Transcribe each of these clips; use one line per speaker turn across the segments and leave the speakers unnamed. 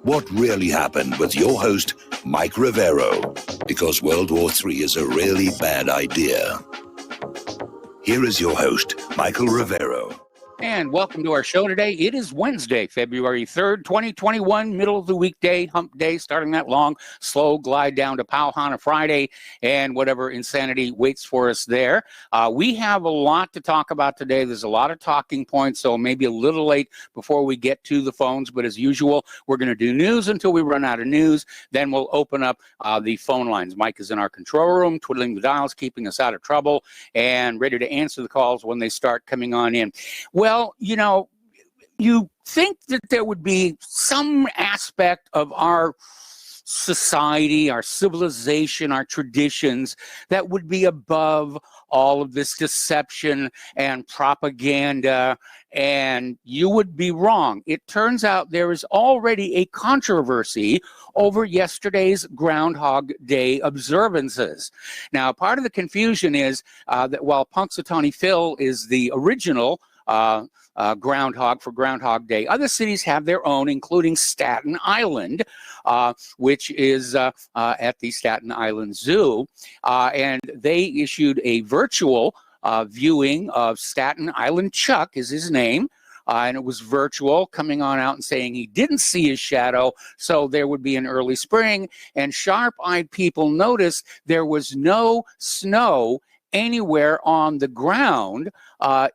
What really happened with your host, Mike Rivero, because World War III is a really bad idea. Here is your host, Michael Rivero.
And welcome to our show today. It is Wednesday, February 3rd, 2021, middle of the weekday, hump day, starting that long, slow glide down to Powhana Friday and whatever insanity waits for us there. We have a lot to talk about today. There's a lot of talking points, so maybe a little late before we get to the phones. But as usual, we're going to do news until we run out of news. Then we'll open up the phone lines. Mike is in our control room, twiddling the dials, keeping us out of trouble, and ready to answer the calls when they start coming on in. Well, you know, you think that there would be some aspect of our society, our civilization, our traditions that would be above all of this deception and propaganda, and you would be wrong. It turns out there is already a controversy over yesterday's Groundhog Day observances. Now, part of the confusion is that while Punxsutawney Phil is the original groundhog for Groundhog Day, other cities have their own, including Staten Island, which is at the Staten Island Zoo, and they issued a virtual viewing of Staten Island Chuck is his name. And it was virtual, coming on out and saying he didn't see his shadow, so there would be an early spring. And sharp-eyed people noticed there was no snow anywhere on the ground,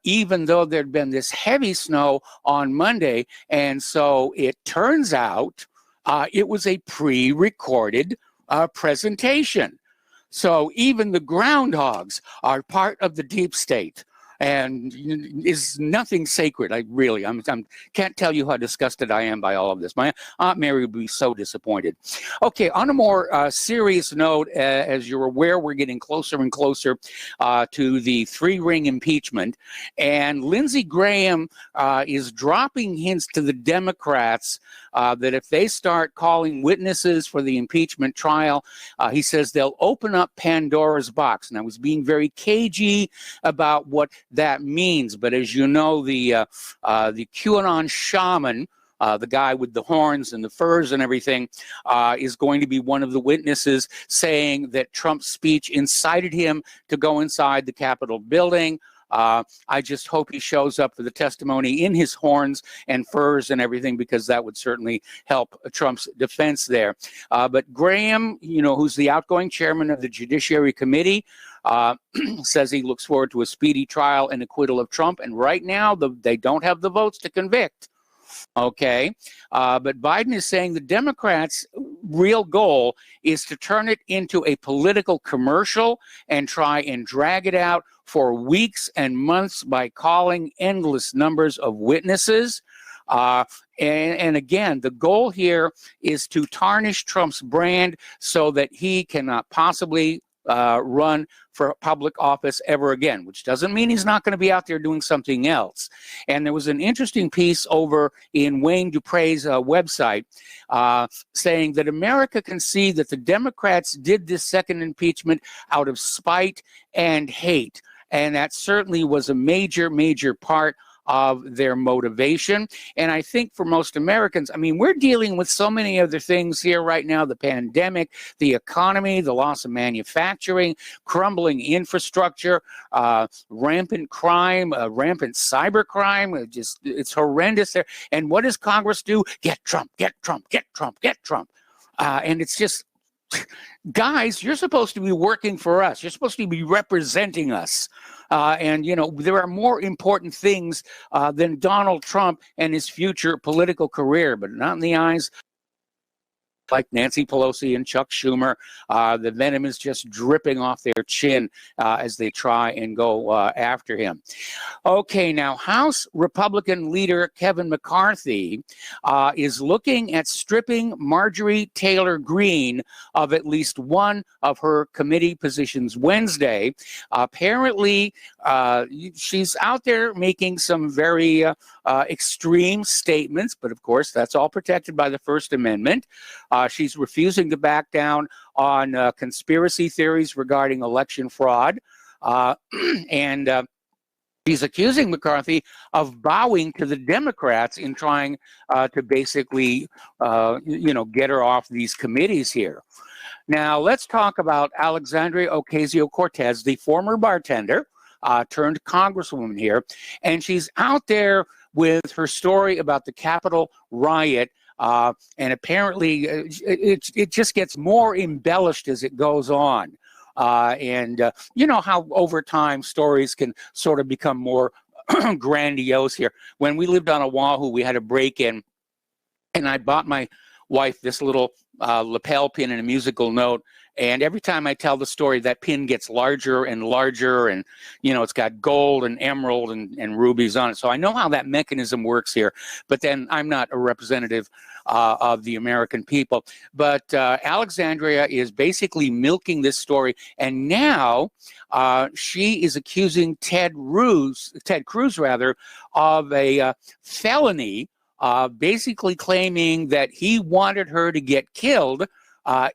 even though there'd been this heavy snow on Monday. And so it turns out it was a pre-recorded presentation. So even the groundhogs are part of the deep state. And is nothing sacred. I can't tell you how disgusted I am by all of this. My Aunt Mary would be so disappointed. Okay, on a more serious note, as you're aware, we're getting closer and closer to the three-ring impeachment, and Lindsey Graham is dropping hints to the Democrats that if they start calling witnesses for the impeachment trial, he says they'll open up Pandora's box. And I was being very cagey about what that means, but as you know, the QAnon shaman, the guy with the horns and the furs and everything, is going to be one of the witnesses, saying that Trump's speech incited him to go inside the Capitol building. I just hope he shows up for the testimony in his horns and furs and everything, because that would certainly help Trump's defense there. But Graham, you know, who's the outgoing chairman of the Judiciary Committee, says he looks forward to a speedy trial and acquittal of Trump. And right now, they don't have the votes to convict. Okay, but Biden is saying the Democrats' real goal is to turn it into a political commercial and try and drag it out for weeks and months by calling endless numbers of witnesses. And again, the goal here is to tarnish Trump's brand so that he cannot possibly run for public office ever again, which doesn't mean he's not going to be out there doing something else. And there was an interesting piece over in Wayne Dupre's website saying that America can see that the Democrats did this second impeachment out of spite and hate. And that certainly was a major, major part of their motivation. And I think for most Americans, I mean, we're dealing with so many other things here right now: the pandemic, the economy, the loss of manufacturing, crumbling infrastructure, rampant crime, rampant cyber crime. It's horrendous there. And what does Congress do? Get Trump, get Trump, get Trump, get Trump. And it's just, guys, you're supposed to be working for us. You're supposed to be representing us. And, you know, there are more important things than Donald Trump and his future political career, but not in the eyes like Nancy Pelosi and Chuck Schumer. The venom is just dripping off their chin as they try and go after him. Okay, now House Republican leader Kevin McCarthy is looking at stripping Marjorie Taylor Greene of at least one of her committee positions Wednesday. Apparently, she's out there making some very extreme statements, but of course, that's all protected by the First Amendment. She's refusing to back down on conspiracy theories regarding election fraud. And He's accusing McCarthy of bowing to the Democrats in trying to basically, get her off these committees here. Now, let's talk about Alexandria Ocasio-Cortez, the former bartender turned congresswoman here. And she's out there with her story about the Capitol riot. And apparently, it just gets more embellished as it goes on. You know how over time stories can sort of become more grandiose here. When we lived on Oahu, we had a break-in, and I bought my wife this little lapel pin and a musical note. And every time I tell the story, that pin gets larger and larger, and it's got gold and emerald and rubies on it. So I know how that mechanism works here. But then I'm not a representative of the American people. But Alexandria is basically milking this story, and now she is accusing Ted Cruz of a felony, basically claiming that he wanted her to get killed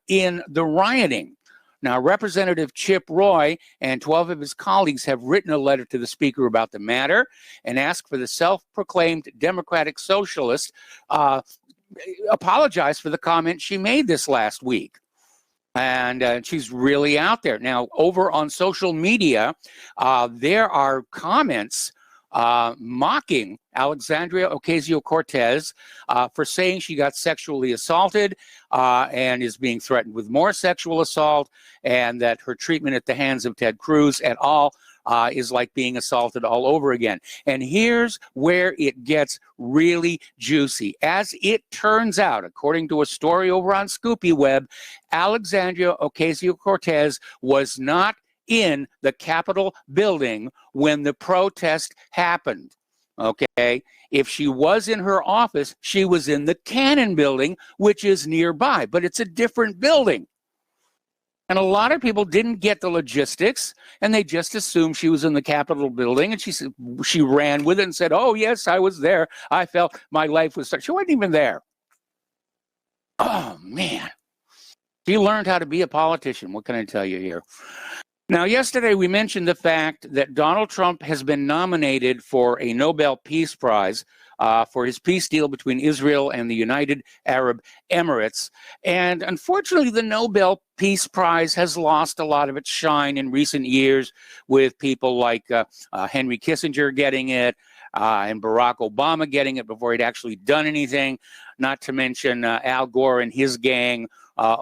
in the rioting. Now, Representative Chip Roy and 12 of his colleagues have written a letter to the Speaker about the matter and asked for the self-proclaimed Democratic Socialist apologize for the comment she made this last week. And she's really out there. Now, over on social media, there are comments mocking Alexandria Ocasio-Cortez for saying she got sexually assaulted and is being threatened with more sexual assault, and that her treatment at the hands of Ted Cruz et al. Is like being assaulted all over again. And here's where it gets really juicy. As it turns out, according to a story over on Scoopy Web, Alexandria Ocasio-Cortez was not in the Capitol building when the protest happened. Okay, if she was in her office, she was in the Cannon building, which is nearby, but it's a different building. And a lot of people didn't get the logistics, and they just assumed she was in the Capitol building. And she ran with it and said, "Oh yes, I was there. I felt my life was." She wasn't even there. Oh man, she learned how to be a politician. What can I tell you here? Now, yesterday we mentioned the fact that Donald Trump has been nominated for a Nobel Peace Prize for his peace deal between Israel and the United Arab Emirates. And unfortunately, the Nobel Peace Prize has lost a lot of its shine in recent years, with people like Henry Kissinger getting it and Barack Obama getting it before he'd actually done anything, not to mention Al Gore and his gang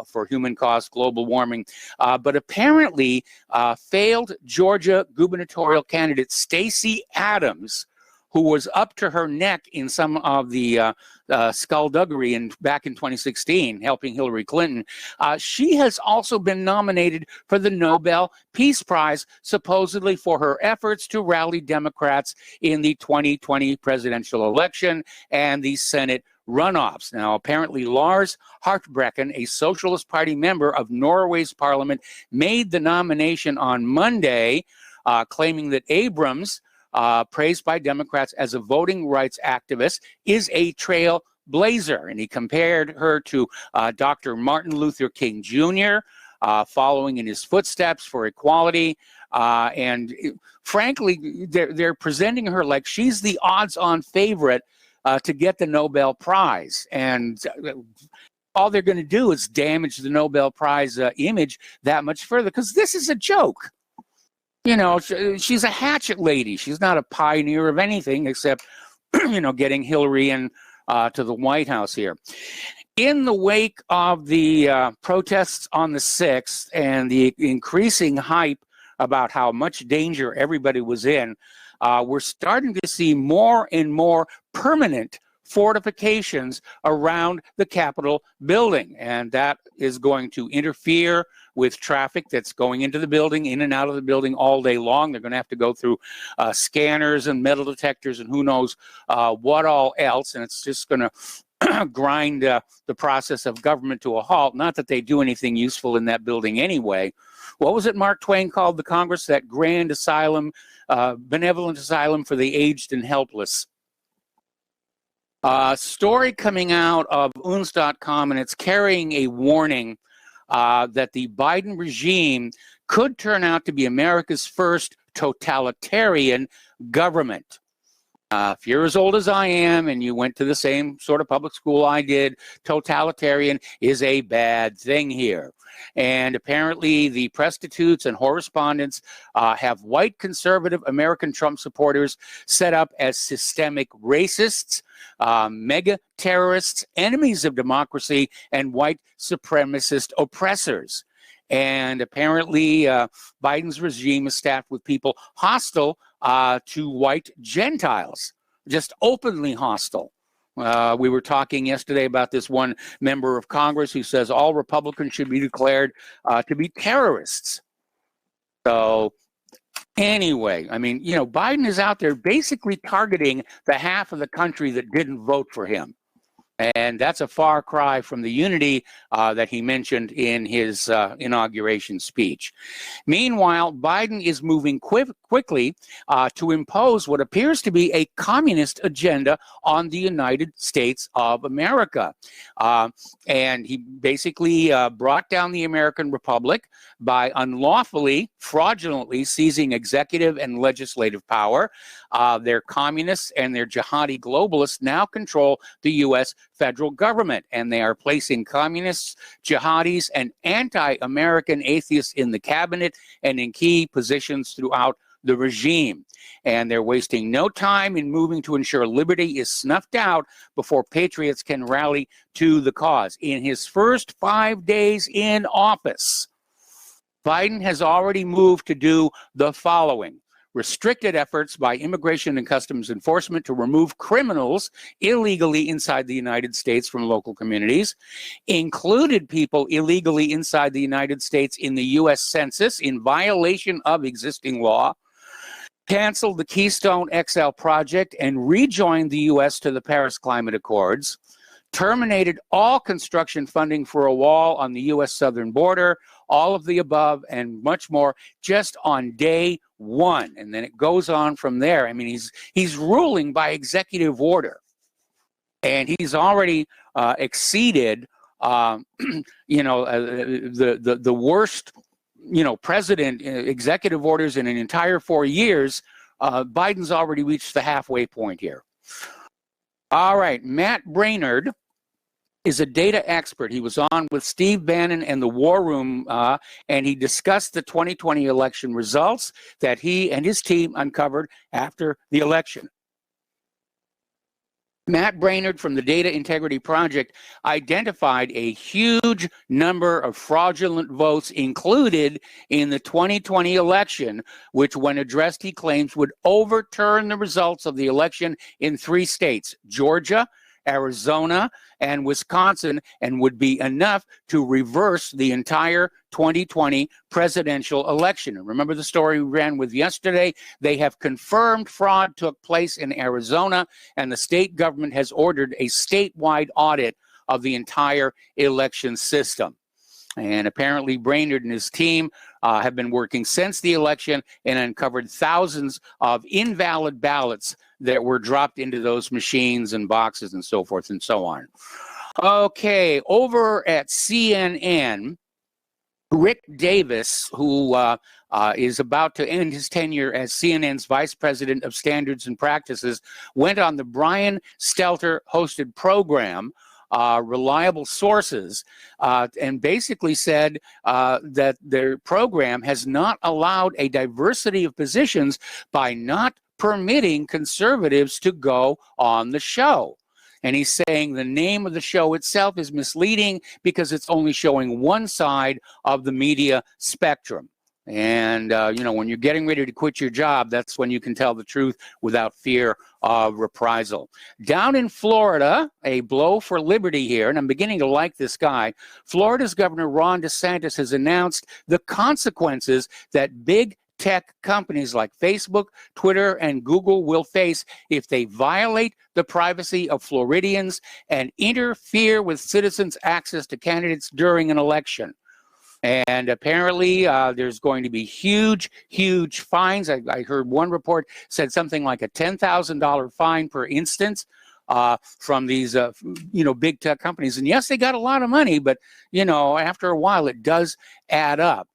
for human-caused global warming. But apparently, failed Georgia gubernatorial candidate Stacey Abrams, who was up to her neck in some of the skullduggery back in 2016, helping Hillary Clinton, she has also been nominated for the Nobel Peace Prize, supposedly for her efforts to rally Democrats in the 2020 presidential election and the Senate runoffs. Now, apparently, Lars Hartbrekken, a Socialist Party member of Norway's parliament, made the nomination on Monday, claiming that Abrams, praised by Democrats as a voting rights activist, is a trailblazer. And he compared her to Dr. Martin Luther King Jr., following in his footsteps for equality. Frankly, they're presenting her like she's the odds-on favorite to get the Nobel Prize. And all they're going to do is damage the Nobel Prize image that much further, because this is a joke. She's a hatchet lady. She's not a pioneer of anything except, getting Hillary in to the White House here. In the wake of the protests on the 6th and the increasing hype about how much danger everybody was in, we're starting to see more and more permanent fortifications around the Capitol building. And that is going to interfere with traffic that's going into the building, in and out of the building all day long. They're going to have to go through scanners and metal detectors and who knows what all else. And it's just going to grind the process of government to a halt. Not that they do anything useful in that building anyway. What was it Mark Twain called the Congress? That grand asylum, benevolent asylum for the aged and helpless. Story coming out of UNS.com, and it's carrying a warning that the Biden regime could turn out to be America's first totalitarian government. If you're as old as I am and you went to the same sort of public school I did, totalitarian is a bad thing here. And apparently the prostitutes and correspondents have white conservative American Trump supporters set up as systemic racists, mega terrorists, enemies of democracy, and white supremacist oppressors. And apparently Biden's regime is staffed with people hostile to white Gentiles, just openly hostile. We were talking yesterday about this one member of Congress who says all Republicans should be declared to be terrorists. So anyway, I mean, you know, Biden is out there basically targeting the half of the country that didn't vote for him. And that's a far cry from the unity that he mentioned in his inauguration speech. Meanwhile, Biden is moving quickly to impose what appears to be a communist agenda on the United States of America. And he basically brought down the American Republic by unlawfully, fraudulently seizing executive and legislative power. Their communists and their jihadi globalists now control the U.S. federal government, and they are placing communists, jihadis, and anti-American atheists in the cabinet and in key positions throughout the regime. And they're wasting no time in moving to ensure liberty is snuffed out before patriots can rally to the cause. In his first 5 days in office, Biden has already moved to do the following: restricted efforts by Immigration and Customs Enforcement to remove criminals illegally inside the United States from local communities, included people illegally inside the United States in the U.S. Census in violation of existing law, canceled the Keystone XL project and rejoined the U.S. to the Paris Climate Accords, terminated all construction funding for a wall on the U.S. southern border, all of the above and much more just on day one. And then it goes on from there. I mean, he's ruling by executive order. And he's already exceeded, you know, the worst, you know, president executive orders in an entire 4 years. Biden's already reached the halfway point here. All right, Matt Brainerd is a data expert. He was on with Steve Bannon and the War Room, and he discussed the 2020 election results that he and his team uncovered after the election. Matt Brainerd from the Data Integrity Project identified a huge number of fraudulent votes included in the 2020 election, which when addressed, he claims would overturn the results of the election in 3 states, Georgia, Arizona, and Wisconsin, and would be enough to reverse the entire 2020 presidential election. And remember the story we ran with yesterday? They have confirmed fraud took place in Arizona, and the state government has ordered a statewide audit of the entire election system. And apparently Brainerd and his team have been working since the election and uncovered thousands of invalid ballots that were dropped into those machines and boxes and so forth and so on. Okay, over at CNN, Rick Davis, who is about to end his tenure as CNN's Vice President of Standards and Practices, went on the Brian Stelter hosted program, Reliable Sources, and basically said that their program has not allowed a diversity of positions by not permitting conservatives to go on the show. And he's saying the name of the show itself is misleading because it's only showing one side of the media spectrum. And, you know, when you're getting ready to quit your job, that's when you can tell the truth without fear of reprisal. Down in Florida, a blow for liberty here, and I'm beginning to like this guy. Florida's Governor Ron DeSantis has announced the consequences that big tech companies like Facebook, Twitter, and Google will face if they violate the privacy of Floridians and interfere with citizens' access to candidates during an election. And apparently there's going to be huge, huge fines. I heard one report said something like a $10,000 fine per instance from these, you know, big tech companies. And yes, they got a lot of money, but, you know, after a while, it does add up.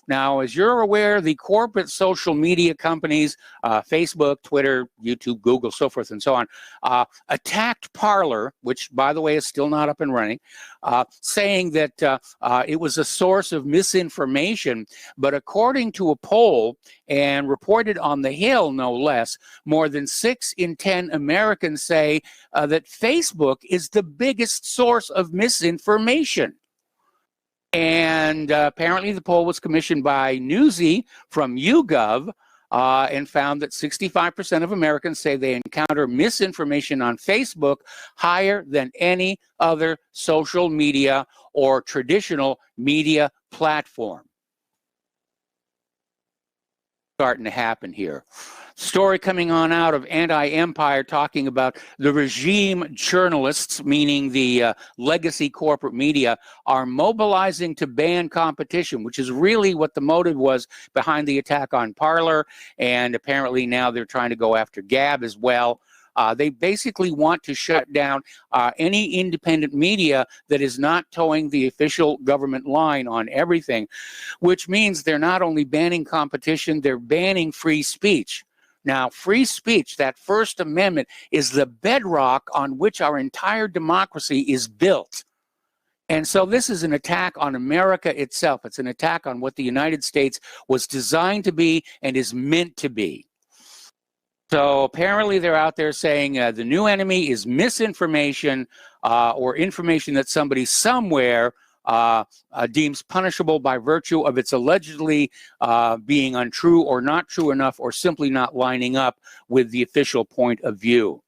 Now, as you're aware, the corporate social media companies, Facebook, Twitter, YouTube, Google, so forth and so on, attacked Parler, which, by the way, is still not up and running, saying that it was a source of misinformation. But according to a poll, and reported on the Hill, no less, more than 6 in 10 Americans say that Facebook is the biggest source of misinformation. And apparently the poll was commissioned by Newsy from YouGov and found that 65% of Americans say they encounter misinformation on Facebook, higher than any other social media or traditional media platform. Starting to happen here. Story coming on out of Anti-Empire talking about the regime journalists, meaning the legacy corporate media, are mobilizing to ban competition, which is really what the motive was behind the attack on Parler. And apparently now they're trying to go after Gab as well. They basically want to shut down any independent media that is not towing the official government line on everything, which means they're not only banning competition, they're banning free speech. Now, free speech, that First Amendment, is the bedrock on which our entire democracy is built. And so this is an attack on America itself. It's an attack on what the United States was designed to be and is meant to be. So apparently they're out there saying the new enemy is misinformation or information that somebody somewhere deems punishable by virtue of its allegedly being untrue or not true enough or simply not lining up with the official point of view.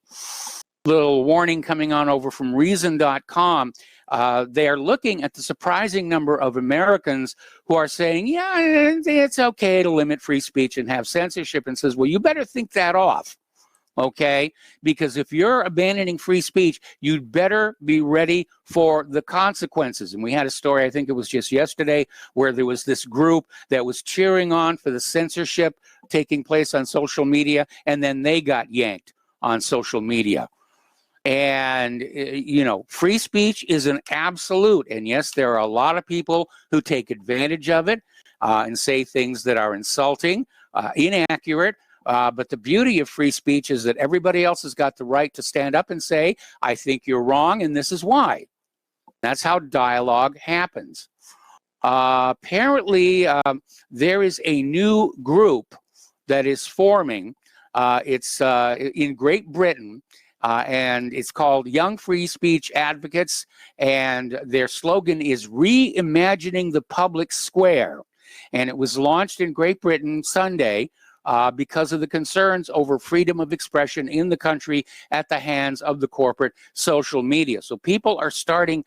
Little warning coming on over from Reason.com. They are looking at the surprising number of Americans who are saying, yeah, it's okay to limit free speech and have censorship, and says, well, you better think that off, okay? Because if you're abandoning free speech, you'd better be ready for the consequences. And we had a story, I think it was just yesterday, where there was this group that was cheering on for the censorship taking place on social media, and then they got yanked on social media. And, you know, free speech is an absolute. And yes, there are a lot of people who take advantage of it and say things that are insulting, inaccurate. But the beauty of free speech is that everybody else has got the right to stand up and say, I think you're wrong, and this is why. That's how dialogue happens. Apparently, there is a new group that is forming. It's in Great Britain. And it's called Young Free Speech Advocates, and their slogan is Reimagining the Public Square. And it was launched in Great Britain Sunday because of the concerns over freedom of expression in the country at the hands of the corporate social media. So people are starting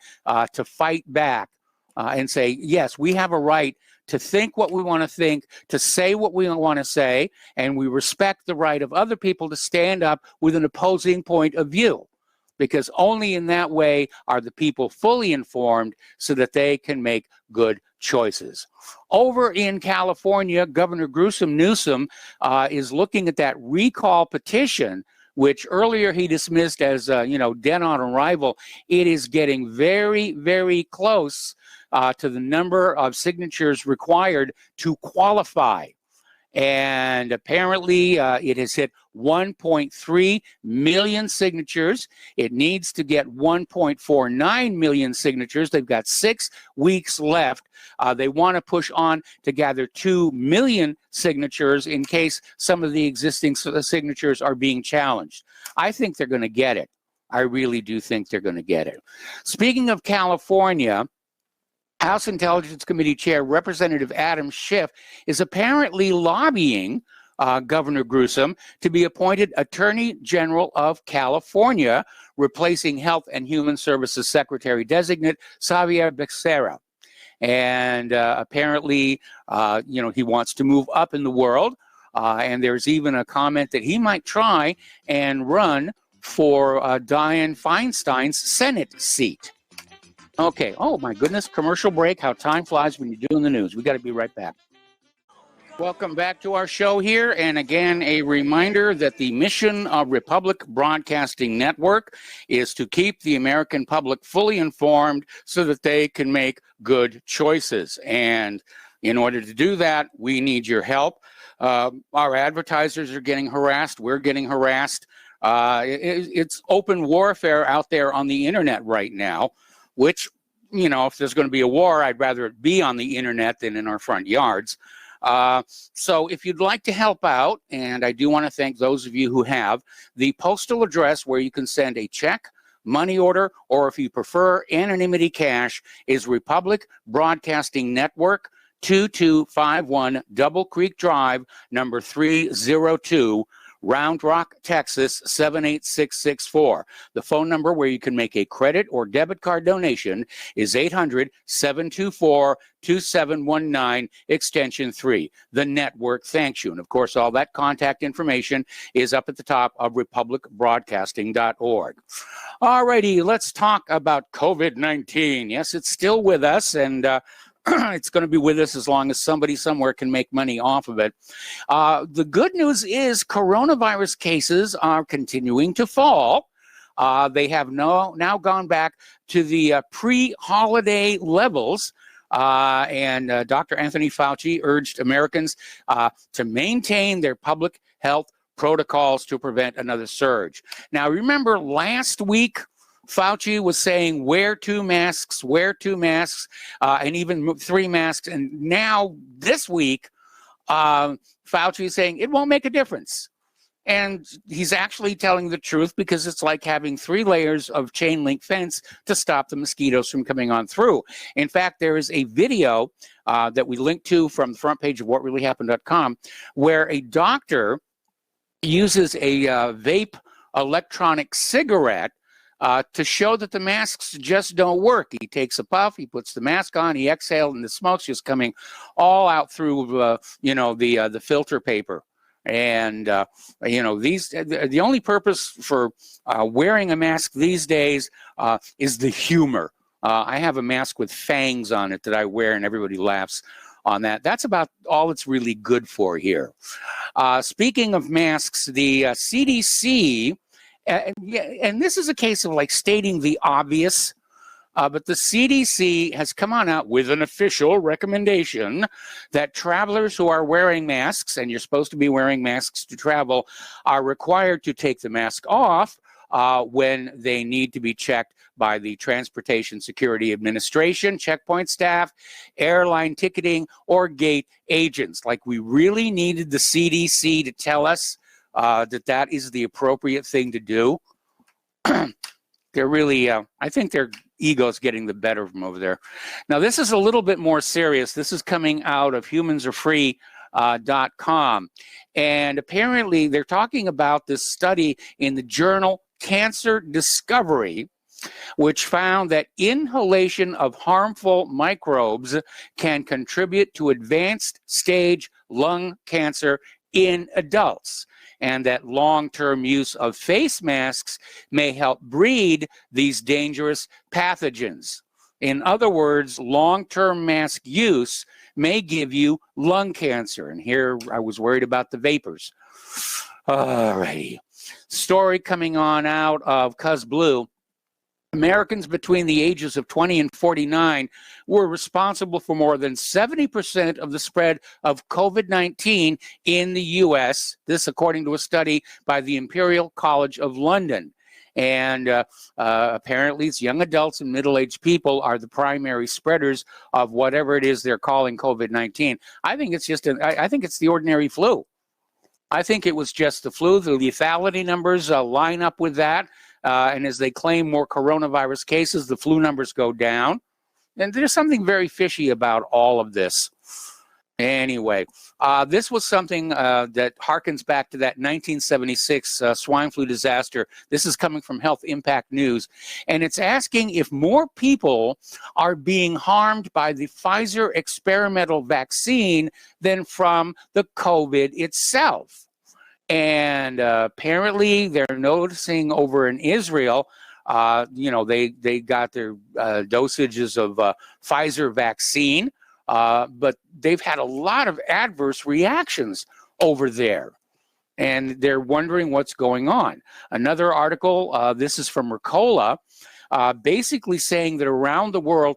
to fight back and say, yes, we have a right to think what we want to think, to say what we want to say, and we respect the right of other people to stand up with an opposing point of view, because only in that way are the people fully informed so that they can make good choices. Over in California, Governor Newsom is looking at that recall petition, which earlier he dismissed as, dead on arrival. It is getting very, very close to the number of signatures required to qualify. And apparently it has hit 1.3 million signatures. It needs to get 1.49 million signatures. They've got 6 weeks left. They want to push on to gather 2 million signatures in case some of the existing signatures are being challenged. I think they're going to get it. I really do think they're going to get it. Speaking of California, House Intelligence Committee Chair Representative Adam Schiff is apparently lobbying Governor Newsom to be appointed Attorney General of California, replacing Health and Human Services Secretary Designate Xavier Becerra. And apparently, he wants to move up in the world. And there's even a comment that he might try and run for Dianne Feinstein's Senate seat. Okay. Oh, my goodness. Commercial break. How time flies when you're doing the news. We got to be right back. Welcome back to our show here. And again, a reminder that the mission of Republic Broadcasting Network is to keep the American public fully informed so that they can make good choices. And In order to do that, we need your help. Our advertisers are getting harassed. We're getting harassed. It's open warfare out there on the internet right now, which, you know, if there's going to be a war, I'd rather it be on the internet than in our front yards. So if you'd like to help out, and I do want to thank those of you who have, the postal address where you can send a check, money order, or if you prefer anonymity cash, is Republic Broadcasting Network, 2251 Double Creek Drive, number 302, Round Rock, Texas, 78664. The phone number where you can make a credit or debit card donation is 800-724-2719, extension 3. The network thanks you. And of course, all that contact information is up at the top of republicbroadcasting.org. All righty, let's talk about COVID-19. Yes, it's still with us, and it's going to be with us as long as somebody somewhere can make money off of it. The good news is coronavirus cases are continuing to fall. They have now gone back to the pre-holiday levels. And Dr. Anthony Fauci urged Americans to maintain their public health protocols to prevent another surge. Now, remember last week, Fauci was saying wear 2 masks, and even 3 masks. And now this week, Fauci is saying it won't make a difference. And he's actually telling the truth, because it's like having 3 layers of chain link fence to stop the mosquitoes from coming on through. In fact, there is a video that we linked to from the front page of whatreallyhappened.com where a doctor uses a vape electronic cigarette to show that the masks just don't work. He takes a puff, he puts the mask on, he exhales, and the smoke's just coming all out through, the filter paper. And, the only purpose for wearing a mask these days is the humor. I have a mask with fangs on it that I wear, and everybody laughs on that. That's about all it's really good for here. Speaking of masks, the CDC, and this is a case of like stating the obvious, but the CDC has come on out with an official recommendation that travelers who are wearing masks, and you're supposed to be wearing masks to travel, are required to take the mask off when they need to be checked by the Transportation Security Administration, checkpoint staff, airline ticketing, or gate agents. Like, we really needed the CDC to tell us that is the appropriate thing to do. They're really, I think their ego's getting the better of them over there. Now, this is a little bit more serious. This is coming out of humansarefree.com. And apparently they're talking about this study in the journal Cancer Discovery, which found that inhalation of harmful microbes can contribute to advanced stage lung cancer in adults, and that long-term use of face masks may help breed these dangerous pathogens. In other words, long-term mask use may give you lung cancer. And here I was worried about the vapors. All righty. Story coming on out of Cuz Blue. Americans between the ages of 20 and 49 were responsible for more than 70% of the spread of COVID-19 in the U.S., this according to a study by the Imperial College of London. And apparently it's young adults and middle-aged people are the primary spreaders of whatever it is they're calling COVID-19. I think it's just, I think it's the ordinary flu. I think it was just the flu. The lethality numbers line up with that. And as they claim more coronavirus cases, the flu numbers go down. And there's something very fishy about all of this. Anyway, this was something that harkens back to that 1976 swine flu disaster. This is coming from Health Impact News. And it's asking if more people are being harmed by the Pfizer experimental vaccine than from the COVID itself. And apparently they're noticing over in Israel, they got their dosages of Pfizer vaccine, but they've had a lot of adverse reactions over there. And they're wondering what's going on. Another article, this is from Ricola. basically saying that around the world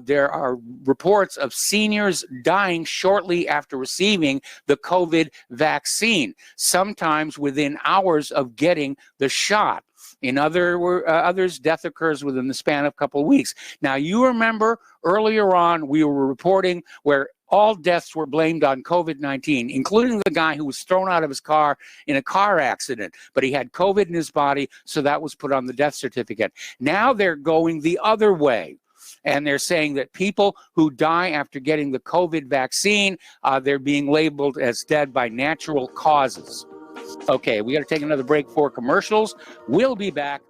there are reports of seniors dying shortly after receiving the COVID vaccine, sometimes within hours of getting the shot. In others, death occurs within the span of a couple of weeks. Now, you remember earlier on we were reporting where all deaths were blamed on COVID-19, including the guy who was thrown out of his car in a car accident, but he had COVID in his body, so that was put on the death certificate. Now they're going the other way. And they're saying that people who die after getting the COVID vaccine, they're being labeled as dead by natural causes. Okay, we got to take another break for commercials. We'll be back.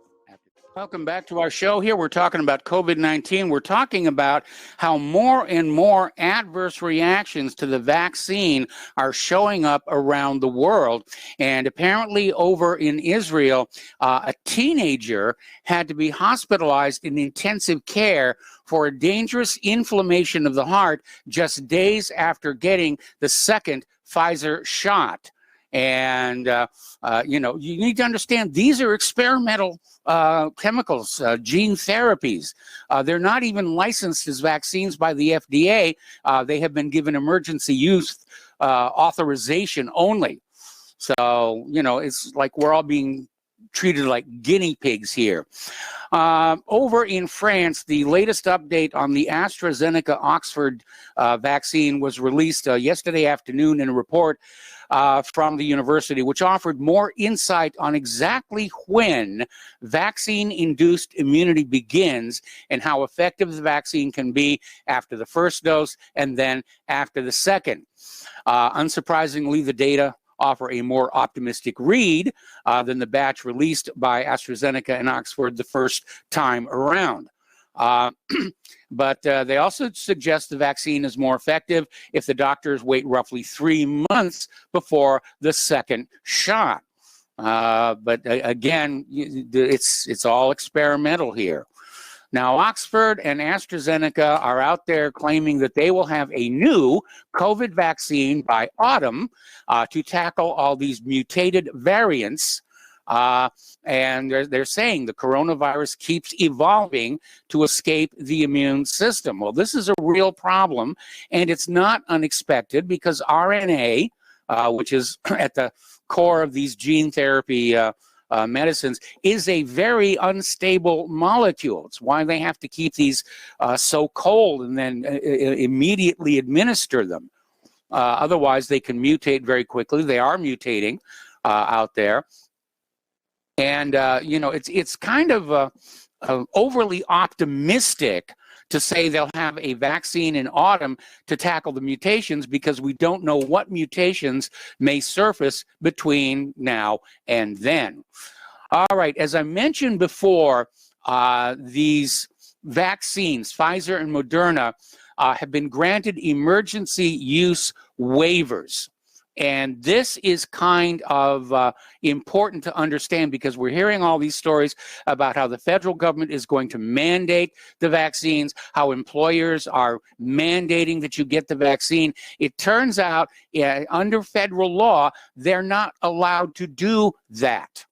Welcome back to our show here. We're talking about COVID-19. We're talking about how more and more adverse reactions to the vaccine are showing up around the world. And apparently over in Israel, a teenager had to be hospitalized in intensive care for a dangerous inflammation of the heart just days after getting the second Pfizer shot. And, you know, you need to understand these are experimental chemicals, gene therapies. They're not even licensed as vaccines by the FDA. They have been given emergency use authorization only. So, you know, it's like we're all being treated like guinea pigs here. Over in France, the latest update on the AstraZeneca Oxford vaccine was released yesterday afternoon in a report from the university, which offered more insight on exactly when vaccine-induced immunity begins and how effective the vaccine can be after the first dose and then after the second. Unsurprisingly, the data offer a more optimistic read than the batch released by AstraZeneca and Oxford the first time around. But they also suggest the vaccine is more effective if the doctors wait roughly 3 months before the second shot. But again, it's all experimental here. Now, Oxford and AstraZeneca are out there claiming that they will have a new COVID vaccine by autumn to tackle all these mutated variants. And they're saying the coronavirus keeps evolving to escape the immune system. Well, this is a real problem, and it's not unexpected because RNA, which is at the core of these gene therapy medicines, is a very unstable molecule. It's why they have to keep these so cold and then immediately administer them. Otherwise, they can mutate very quickly. They are mutating out there. And, you know, it's kind of overly optimistic to say they'll have a vaccine in autumn to tackle the mutations because we don't know what mutations may surface between now and then. All right, as I mentioned before, these vaccines, Pfizer and Moderna, have been granted emergency use waivers. And this is kind of important to understand because we're hearing all these stories about how the federal government is going to mandate the vaccines, how employers are mandating that you get the vaccine. It turns out under federal law, they're not allowed to do that.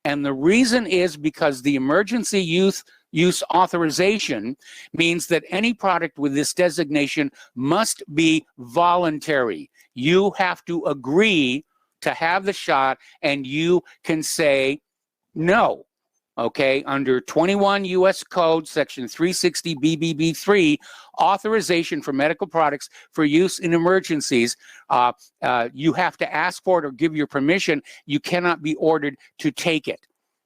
And the reason is because the emergency use authorization means that any product with this designation must be voluntary. You have to agree to have the shot and you can say no. Okay, under 21 U.S. Code, Section 360 BBB3, authorization for medical products for use in emergencies, you have to ask for it or give your permission. You cannot be ordered to take it.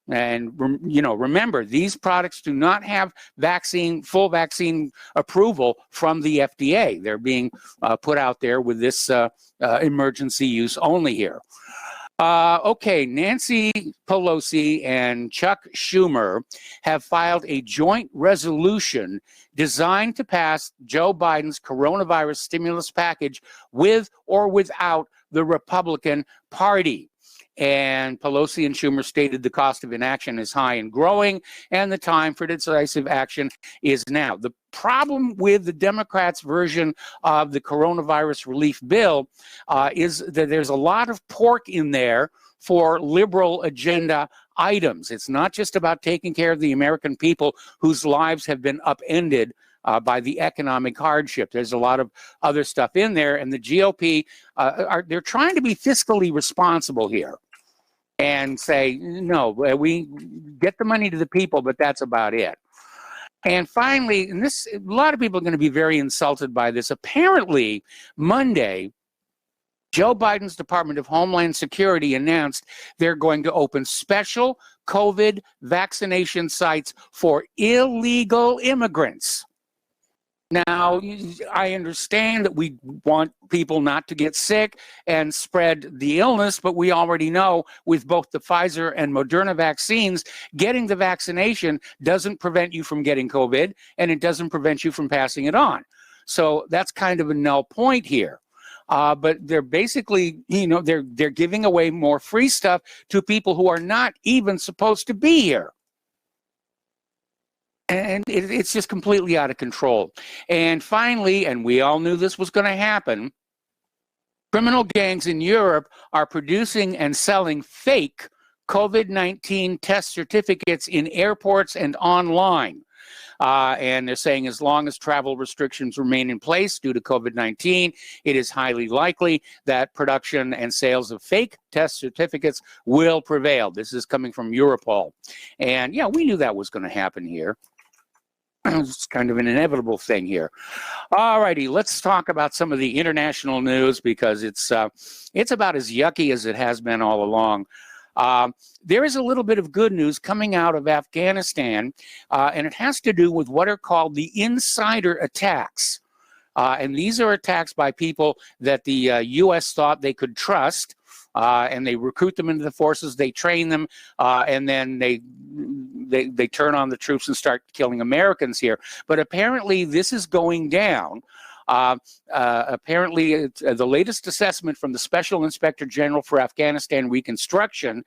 And, you know, remember, these products do not have full vaccine approval from the FDA. They're being put out there with this emergency use only here. Okay, Nancy Pelosi and Chuck Schumer have filed a joint resolution designed to pass Joe Biden's coronavirus stimulus package with or without the Republican Party. And Pelosi and Schumer stated the cost of inaction is high and growing, and the time for decisive action is now. The problem with the Democrats' version of the coronavirus relief bill is that there's a lot of pork in there for liberal agenda items. It's not just about taking care of the American people whose lives have been upended by the economic hardship. There's a lot of other stuff in there, and the GOP they're trying to be fiscally responsible here and say, no, we get the money to the people, but that's about it. And finally, and this, a lot of people are going to be very insulted by this. Apparently, Monday, Joe Biden's Department of Homeland Security announced they're going to open special COVID vaccination sites for illegal immigrants. Now, I understand that we want people not to get sick and spread the illness, but we already know with both the Pfizer and Moderna vaccines, getting the vaccination doesn't prevent you from getting COVID, and it doesn't prevent you from passing it on. So that's kind of a null point here. But they're basically, they're giving away more free stuff to people who are not even supposed to be here. And it's just completely out of control. And finally, and we all knew this was going to happen, criminal gangs in Europe are producing and selling fake COVID-19 test certificates in airports and online. And they're saying as long as travel restrictions remain in place due to COVID-19, it is highly likely that production and sales of fake test certificates will prevail. This is coming from Europol. And yeah, we knew that was going to happen here. It's kind of an inevitable thing here. All righty, let's talk about some of the international news because it's about as yucky as it has been all along. There is a little bit of good news coming out of Afghanistan, and it has to do with what are called the insider attacks. And these are attacks by people that the U.S. thought they could trust, and they recruit them into the forces, they train them, and then they turn on the troops and start killing Americans here. But apparently this is going down. Apparently, the latest assessment from the Special Inspector General for Afghanistan Reconstruction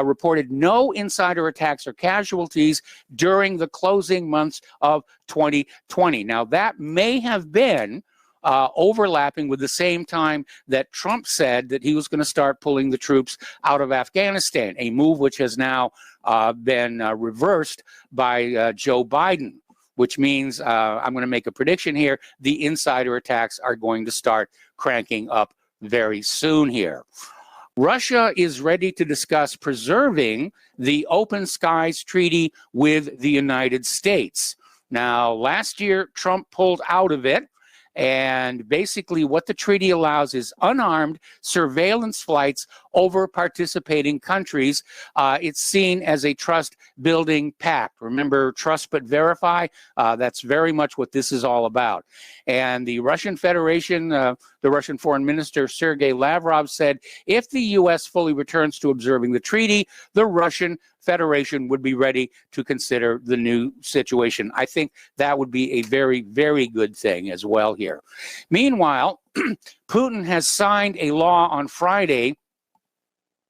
reported no insider attacks or casualties during the closing months of 2020. Now, that may have been overlapping with the same time that Trump said that he was going to start pulling the troops out of Afghanistan, a move which has now been reversed by Joe Biden, which means I'm going to make a prediction here. The insider attacks are going to start cranking up very soon here. Russia is ready to discuss preserving the Open Skies Treaty with the United States. Now, last year, Trump pulled out of it. And basically what the treaty allows is unarmed surveillance flights over participating countries. It's seen as a trust-building pact. Remember, trust but verify? That's very much what this is all about. And the Russian Federation, the Russian Foreign Minister Sergei Lavrov said, if the U.S. fully returns to observing the treaty, the Russian Federation would be ready to consider the new situation. I think that would be a very, very good thing as well here. Meanwhile, Putin has signed a law on Friday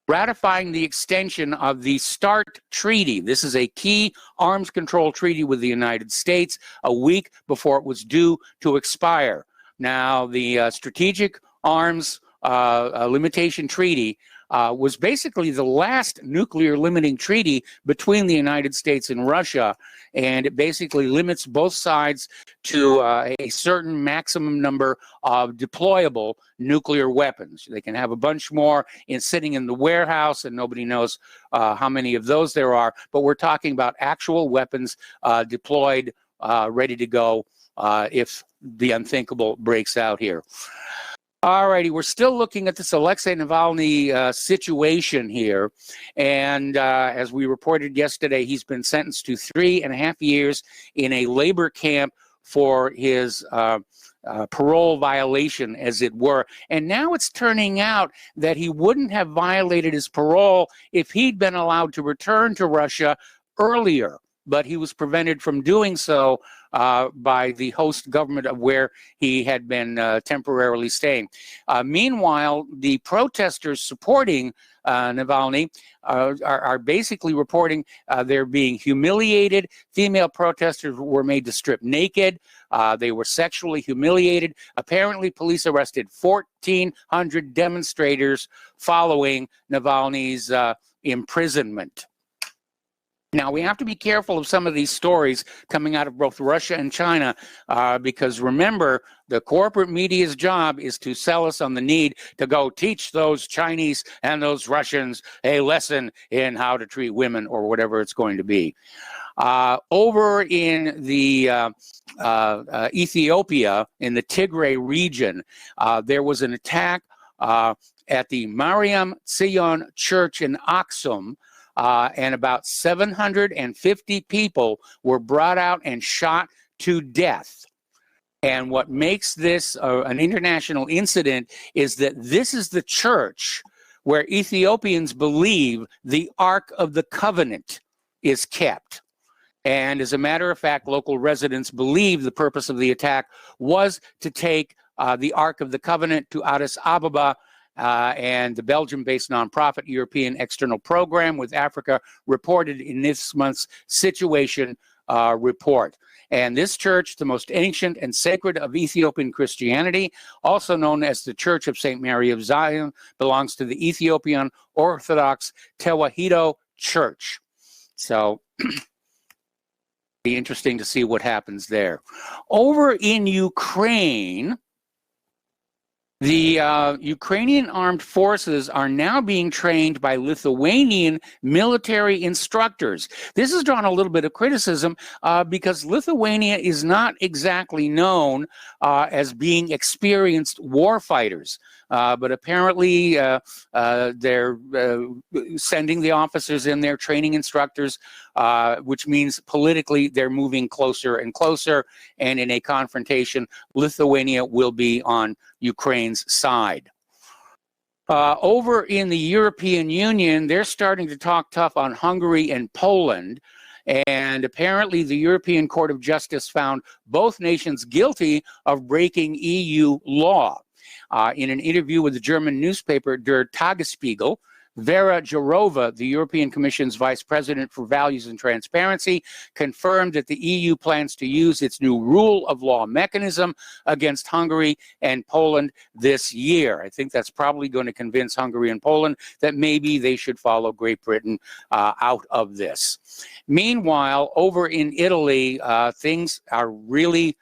ratifying the extension of the START treaty. This is a key arms control treaty with the United States a week before it was due to expire. Now, the Strategic Arms Limitation Treaty was basically the last nuclear limiting treaty between the United States and Russia, and it basically limits both sides to a certain maximum number of deployable nuclear weapons. They can have a bunch more sitting in the warehouse, and nobody knows how many of those there are, but we're talking about actual weapons deployed, ready to go if the unthinkable breaks out here. All righty, we're still looking at this Alexei Navalny situation here. And as we reported yesterday, he's been sentenced to 3.5 years in a labor camp for his parole violation, as it were. And now it's turning out that he wouldn't have violated his parole if he'd been allowed to return to Russia earlier. but he was prevented from doing so by the host government of where he had been temporarily staying. Meanwhile, the protesters supporting Navalny are basically reporting they're being humiliated. Female protesters were made to strip naked. They were sexually humiliated. Apparently, police arrested 1,400 demonstrators following Navalny's imprisonment. Now, we have to be careful of some of these stories coming out of both Russia and China, because remember, the corporate media's job is to sell us on the need to go teach those Chinese and those Russians a lesson in how to treat women or whatever it's going to be. Over in the Ethiopia, in the Tigray region, there was an attack at the Mariam Tzion Church in Aksum, and about 750 people were brought out and shot to death. And what makes this an international incident is that this is the church where Ethiopians believe the Ark of the Covenant is kept. And as a matter of fact, local residents believe the purpose of the attack was to take the Ark of the Covenant to Addis Ababa, and the Belgium-based nonprofit European External Program with Africa reported in this month's Situation report. And this church, the most ancient and sacred of Ethiopian Christianity, also known as the Church of St. Mary of Zion, belongs to the Ethiopian Orthodox Tewahedo Church. So be interesting to see what happens there. Over in Ukraine, the Ukrainian armed forces are now being trained by Lithuanian military instructors. This has drawn a little bit of criticism because Lithuania is not exactly known as being experienced war fighters. But apparently they're sending the officers in there, training instructors, which means politically they're moving closer and closer. And in a confrontation, Lithuania will be on Ukraine's side. Over in the European Union, they're starting to talk tough on Hungary and Poland. And apparently the European Court of Justice found both nations guilty of breaking EU law. In an interview with the German newspaper Der Tagesspiegel, Vera Jourova, the European Commission's Vice President for Values and Transparency, confirmed that the EU plans to use its new rule of law mechanism against Hungary and Poland this year. I think that's probably going to convince Hungary and Poland that maybe they should follow Great Britain out of this. Meanwhile, over in Italy, things are really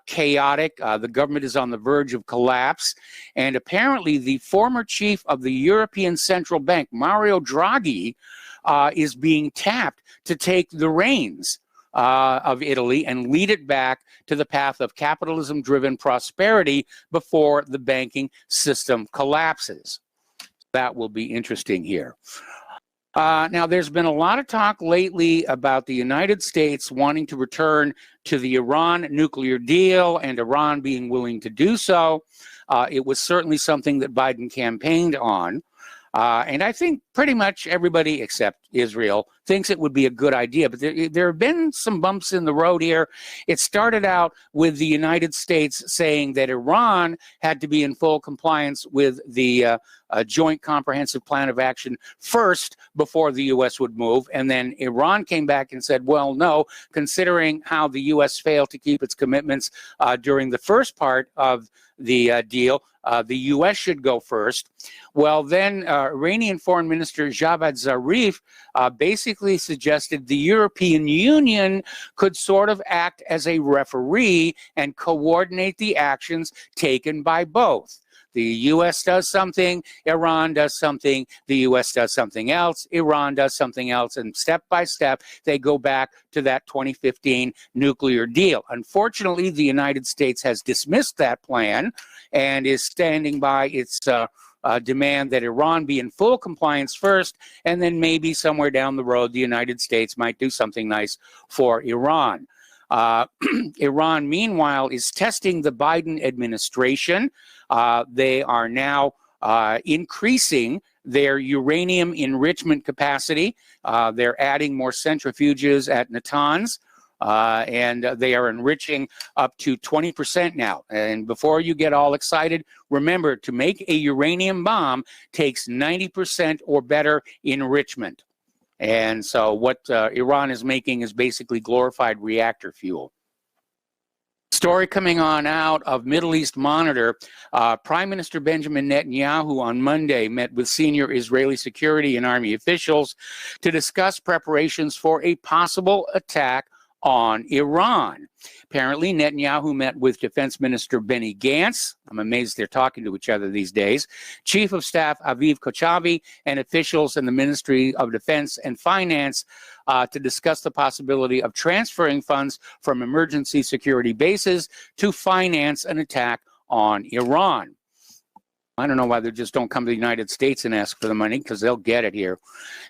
chaotic. The government is on the verge of collapse. And apparently the former chief of the European Central Bank, Mario Draghi, is being tapped to take the reins of Italy and lead it back to the path of capitalism-driven prosperity before the banking system collapses. That will be interesting here. Now, there's been a lot of talk lately about the United States wanting to return to the Iran nuclear deal and Iran being willing to do so. It was certainly something that Biden campaigned on. And I think pretty much everybody except Israel thinks it would be a good idea. But there have been some bumps in the road here. It started out with the United States saying that Iran had to be in full compliance with the Joint Comprehensive Plan of Action first before the U.S. would move. And then Iran came back and said, well, no, considering how the U.S. failed to keep its commitments during the first part of the deal, the U.S. should go first. Well, then Iranian Foreign Minister Javad Zarif basically suggested the European Union could sort of act as a referee and coordinate the actions taken by both. The U.S. does something, Iran does something, the U.S. does something else, Iran does something else, and step by step, they go back to that 2015 nuclear deal. Unfortunately, the United States has dismissed that plan and is standing by its demand that Iran be in full compliance first, and then maybe somewhere down the road, the United States might do something nice for Iran. Iran, meanwhile, is testing the Biden administration. They are now increasing their uranium enrichment capacity. They're adding more centrifuges at Natanz. And they are enriching up to 20% now. And before you get all excited, remember, to make a uranium bomb takes 90% or better enrichment. And so what Iran is making is basically glorified reactor fuel. Story coming on out of Middle East Monitor. Prime Minister Benjamin Netanyahu on Monday met with senior Israeli security and army officials to discuss preparations for a possible attack on Iran. Apparently, Netanyahu met with Defense Minister Benny Gantz. I'm amazed they're talking to each other these days. Chief of Staff Aviv Kochavi and officials in the Ministry of Defense and Finance to discuss the possibility of transferring funds from emergency security bases to finance an attack on Iran. I don't know why they just don't come to the United States and ask for the money, because they'll get it here.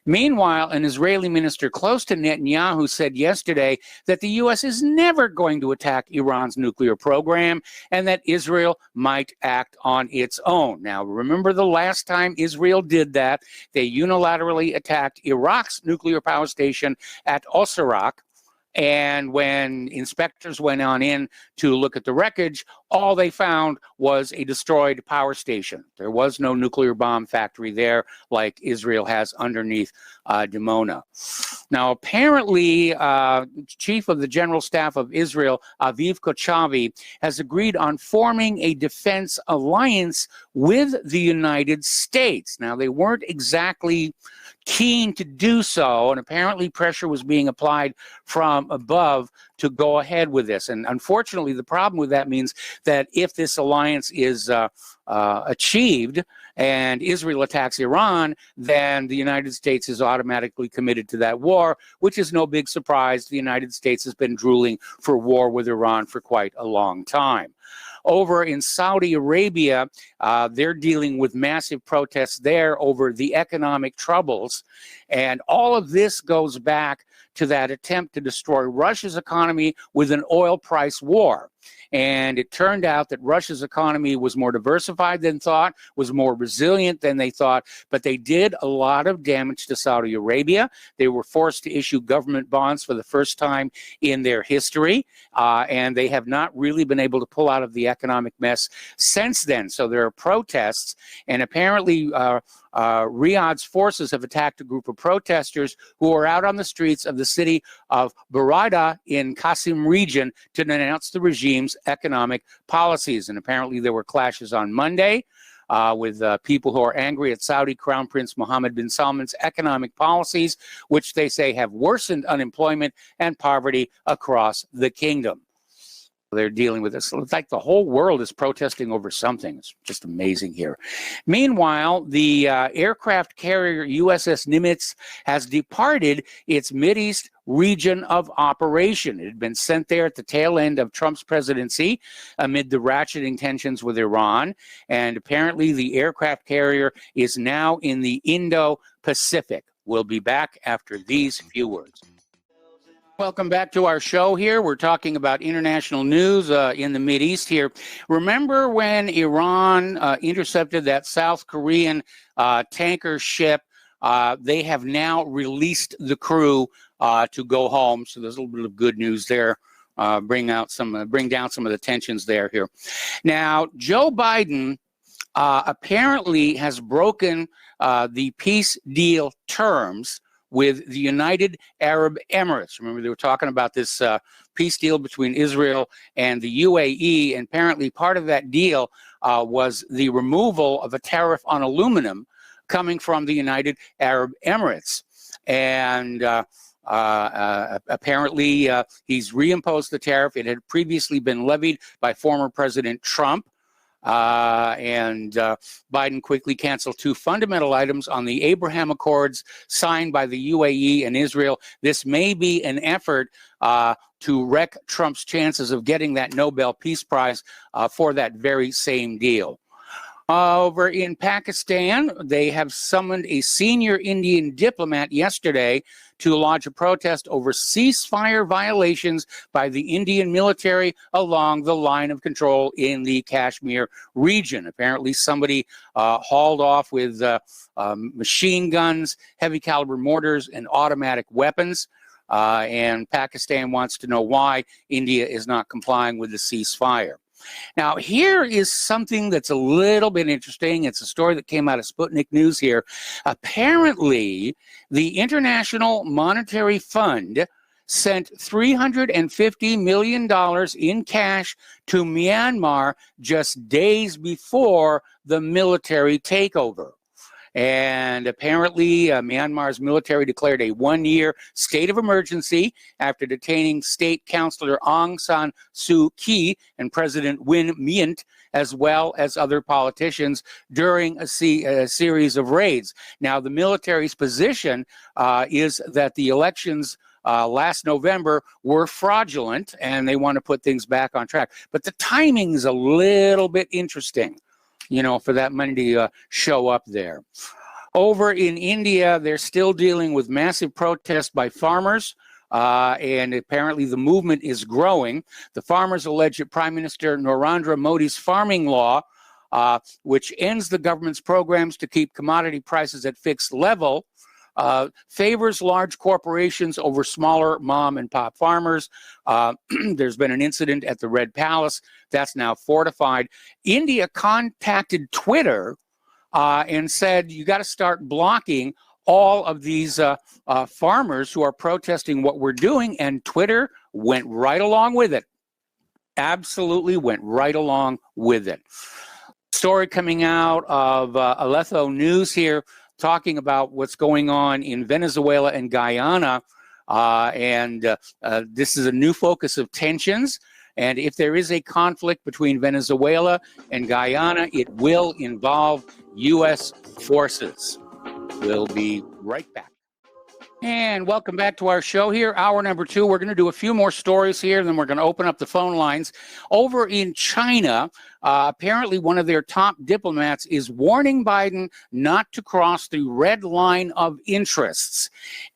Meanwhile, an Israeli minister close to Netanyahu said yesterday that the U.S. is never going to attack Iran's nuclear program and that Israel might act on its own. Now, remember the last time Israel did that, they unilaterally attacked Iraq's nuclear power station at Osirak. And when inspectors went on in to look at the wreckage, all they found was a destroyed power station. There was no nuclear bomb factory there like Israel has underneath Dimona. Now, apparently, Chief of the General Staff of Israel, Aviv Kochavi, has agreed on forming a defense alliance with the United States. Now, they weren't exactly keen to do so, and apparently pressure was being applied from above to go ahead with this. And unfortunately, the problem with that means that if this alliance is achieved and Israel attacks Iran, then the United States is automatically committed to that war, which is no big surprise. The United States has been drooling for war with Iran for quite a long time. Over in Saudi Arabia, they're dealing with massive protests there over the economic troubles. And all of this goes back to that attempt to destroy Russia's economy with an oil price war. And it turned out that Russia's economy was more diversified than thought, was more resilient than they thought, but they did a lot of damage to Saudi Arabia. They were forced to issue government bonds for the first time in their history, and they have not really been able to pull out of the economic mess since then. So there are protests, and apparently Riyadh's forces have attacked a group of protesters who are out on the streets of the city of Barada in Qasim region to denounce the regime's economic policies. And apparently there were clashes on Monday with people who are angry at Saudi Crown Prince Mohammed bin Salman's economic policies, which they say have worsened unemployment and poverty across the kingdom. They're dealing with this. It's like the whole world is protesting over something. It's just amazing here. Meanwhile, the aircraft carrier USS Nimitz has departed its Mideast region of operation. It had been sent there at the tail end of Trump's presidency amid the ratcheting tensions with Iran. And apparently the aircraft carrier is now in the Indo-Pacific. We'll be back after these few words. Welcome back to our show here. We're talking about international news in the Mideast here. Remember when Iran intercepted that South Korean tanker ship? They have now released the crew to go home. So there's a little bit of good news there. Bring down some of the tensions there here. Now, Joe Biden apparently has broken the peace deal terms with the United Arab Emirates. Remember, they were talking about this peace deal between Israel and the UAE, and apparently part of that deal was the removal of a tariff on aluminum coming from the United Arab Emirates. And apparently he's reimposed the tariff. It had previously been levied by former President Trump. Biden quickly canceled two fundamental items on the Abraham Accords signed by the UAE and Israel. This may be an effort to wreck Trump's chances of getting that Nobel Peace Prize for that very same deal. Over in Pakistan, they have summoned a senior Indian diplomat yesterday to lodge a protest over ceasefire violations by the Indian military along the line of control in the Kashmir region. Apparently, somebody hauled off with machine guns, heavy caliber mortars, and automatic weapons. And Pakistan wants to know why India is not complying with the ceasefire. Now, here is something that's a little bit interesting. It's a story that came out of Sputnik News here. Apparently, the International Monetary Fund sent $350 million in cash to Myanmar just days before the military takeover. And apparently, Myanmar's military declared a one-year state of emergency after detaining State Councilor Aung San Suu Kyi and President Win Myint, as well as other politicians, during a series of raids. Now, the military's position is that the elections last November were fraudulent, and they want to put things back on track. But the timing is a little bit interesting, for that money to show up there. Over in India, they're still dealing with massive protests by farmers, and apparently the movement is growing. The farmers allege that Prime Minister Narendra Modi's farming law, which ends the government's programs to keep commodity prices at fixed level, favors large corporations over smaller mom and pop farmers. There's been an incident at the Red Palace that's now fortified. India contacted Twitter and said, you got to start blocking all of these farmers who are protesting what we're doing, and Twitter went right along with it. Absolutely went right along with it. Story coming out of Aleppo News here, talking about what's going on in Venezuela and Guyana. This is a new focus of tensions. And if there is a conflict between Venezuela and Guyana, it will involve U.S. forces. We'll be right back. And welcome back to our show here, hour number 2. We're going to do a few more stories here, and then we're going to open up the phone lines. Over in China, apparently one of their top diplomats is warning Biden not to cross the red line of interests.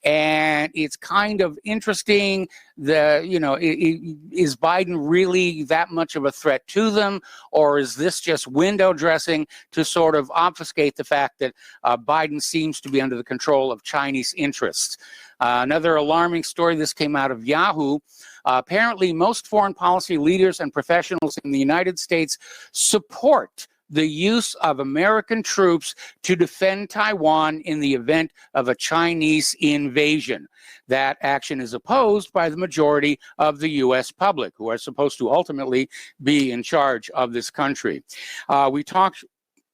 And it's kind of interesting. Is Biden really that much of a threat to them, or is this just window dressing to sort of obfuscate the fact that Biden seems to be under the control of Chinese interests? Another alarming story, this came out of Yahoo. Apparently, most foreign policy leaders and professionals in the United States support the use of American troops to defend Taiwan in the event of a Chinese invasion. That action is opposed by the majority of the U.S. public, who are supposed to ultimately be in charge of this country. We talked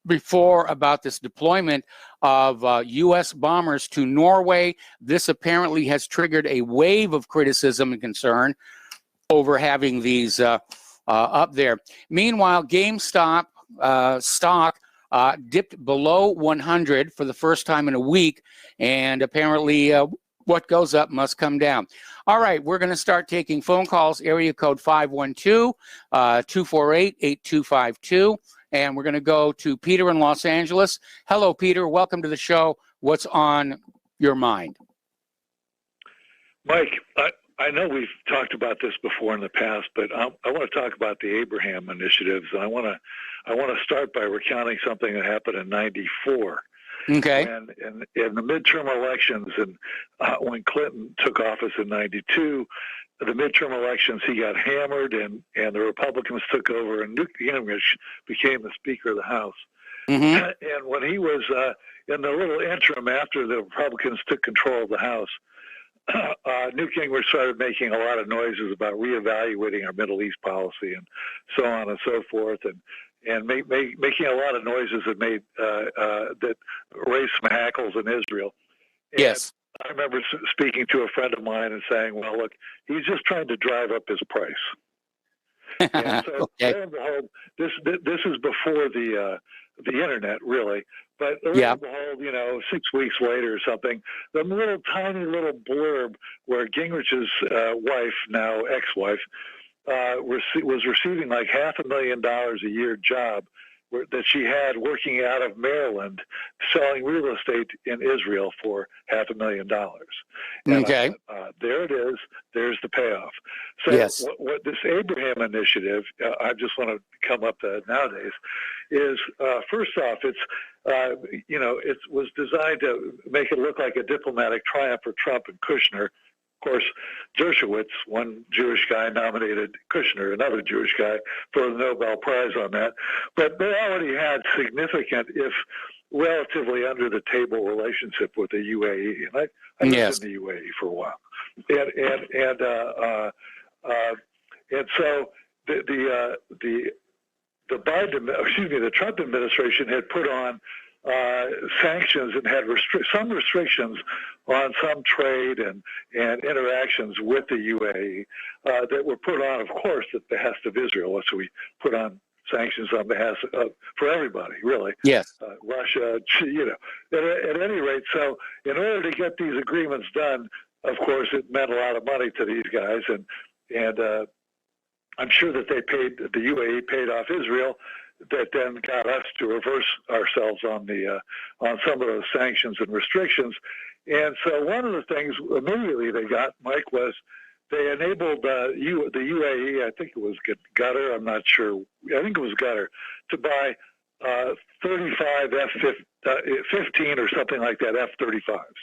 before about this deployment of U.S. bombers to Norway. This apparently has triggered a wave of criticism and concern over having these up there. Meanwhile, GameStop stock dipped below 100 for the first time in a week, and apparently what goes up must come down. All right, we're going to start taking phone calls, area code 512-248-8252, and we're going to go to Peter in Los Angeles. Hello, Peter. Welcome to the show. What's on your mind?
Mike, I know we've talked about this before in the past, but I want to talk about the Abraham initiatives. And I want to start by recounting something that happened in '94.
Okay.
And in the midterm elections, and when Clinton took office in '92, the midterm elections, he got hammered, and the Republicans took over, and Newt Gingrich became the Speaker of the House.
Mm-hmm.
And when he was in the little interim after the Republicans took control of the House, Newt Gingrich started making a lot of noises about reevaluating our Middle East policy and so on and so forth, and making a lot of noises that made that raised some hackles in Israel. And
yes.
I remember speaking to a friend of mine and saying, "Well, look, he's just trying to drive up his price." And so,
okay.
lo and behold, this is before the internet, really. But lo
Yeah.
and behold, 6 weeks later or something, the tiny little blurb where Gingrich's wife, now ex-wife, was receiving like $500,000 a year job that she had working out of Maryland, selling real estate in Israel for $500,000. And
Okay.
I thought, there it is. There's the payoff. So
Yes.
what this Abraham initiative, I just want to come up to nowadays, is first off, it's it was designed to make it look like a diplomatic triumph for Trump and Kushner. Of course, Dershowitz, one Jewish guy, nominated Kushner, another Jewish guy, for the Nobel Prize on that. But they already had significant, if relatively under the table, relationship with the UAE. And I lived in the UAE for a while, and so the Trump administration had put on sanctions and had some restrictions on some trade and interactions with the UAE that were put on, of course, at the behest of Israel. So we put on sanctions on behalf for everybody, really.
Yes.
Russia, at any rate. So in order to get these agreements done, of course, it meant a lot of money to these guys, and I'm sure that the UAE paid off Israel. That then got us to reverse ourselves on some of those sanctions and restrictions. And so one of the things immediately they got, Mike, was they enabled the UAE, I think it was Qatar, I'm not sure, I think it was Qatar, to buy 35 F-15 or something like that, F-35s.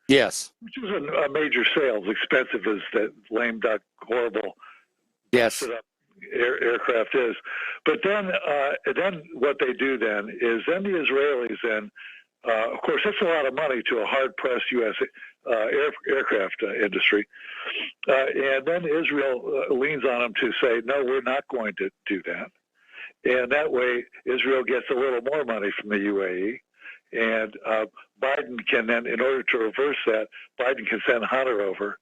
Yes.
Which is a major sales, expensive as that lame duck, horrible,
yes,
aircraft is. But then what they do then is the Israelis then, of course, that's a lot of money to a hard-pressed U.S. Aircraft industry. And then Israel leans on them to say, no, we're not going to do that. And that way, Israel gets a little more money from the UAE. And Biden can then, in order to reverse that, Biden can send Hunter over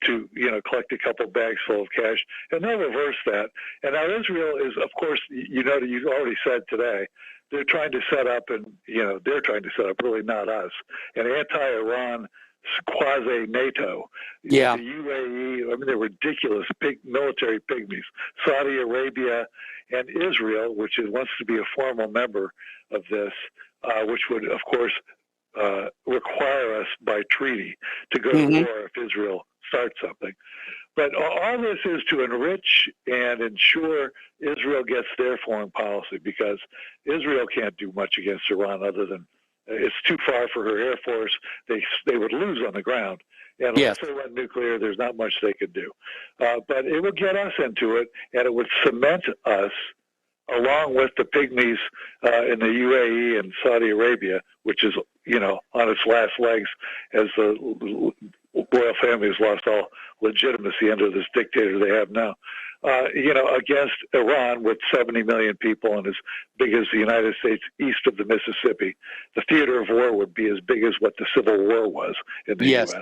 to collect a couple bags full of cash, and they'll reverse that. And now Israel is, of course, you've already said today, they're trying to set up, really not us, an anti-Iran quasi-NATO.
Yeah.
The UAE, they're ridiculous, big military pygmies. Saudi Arabia and Israel, which wants to be a formal member of this, which would, of course, require us by treaty to go to war if Israel starts something. But all this is to enrich and ensure Israel gets their foreign policy, because Israel can't do much against Iran other than it's too far for her Air Force. They would lose on the ground. And unless they went nuclear, there's not much they could do. But it would get us into it, and it would cement us along with the pygmies in the UAE and Saudi Arabia, which is, on its last legs as the royal family has lost all legitimacy under this dictator they have now, against Iran with 70 million people and as big as the United States east of the Mississippi. The theater of war would be as big as what the Civil War was in the U.S.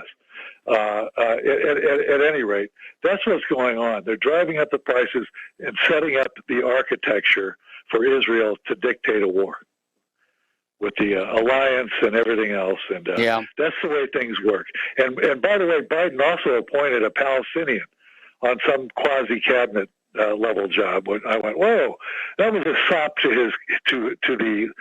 At any rate, that's what's going on. They're driving up the prices and setting up the architecture for Israel to dictate a war with the alliance and everything else. And that's the way things work. And by the way, Biden also appointed a Palestinian on some quasi-cabinet level job. I went, whoa, that was a sop to the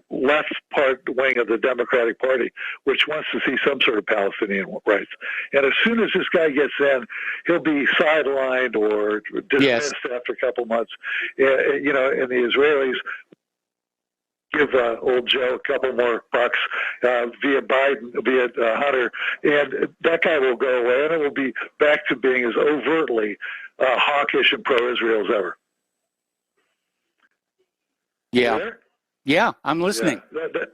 left part wing of the Democratic Party, which wants to see some sort of Palestinian rights. And as soon as this guy gets in, he'll be sidelined or dismissed after a couple months. And the Israelis give old Joe a couple more bucks via Hunter, and that guy will go away, and it will be back to being as overtly hawkish and pro-Israel as ever.
Yeah, I'm listening.
That's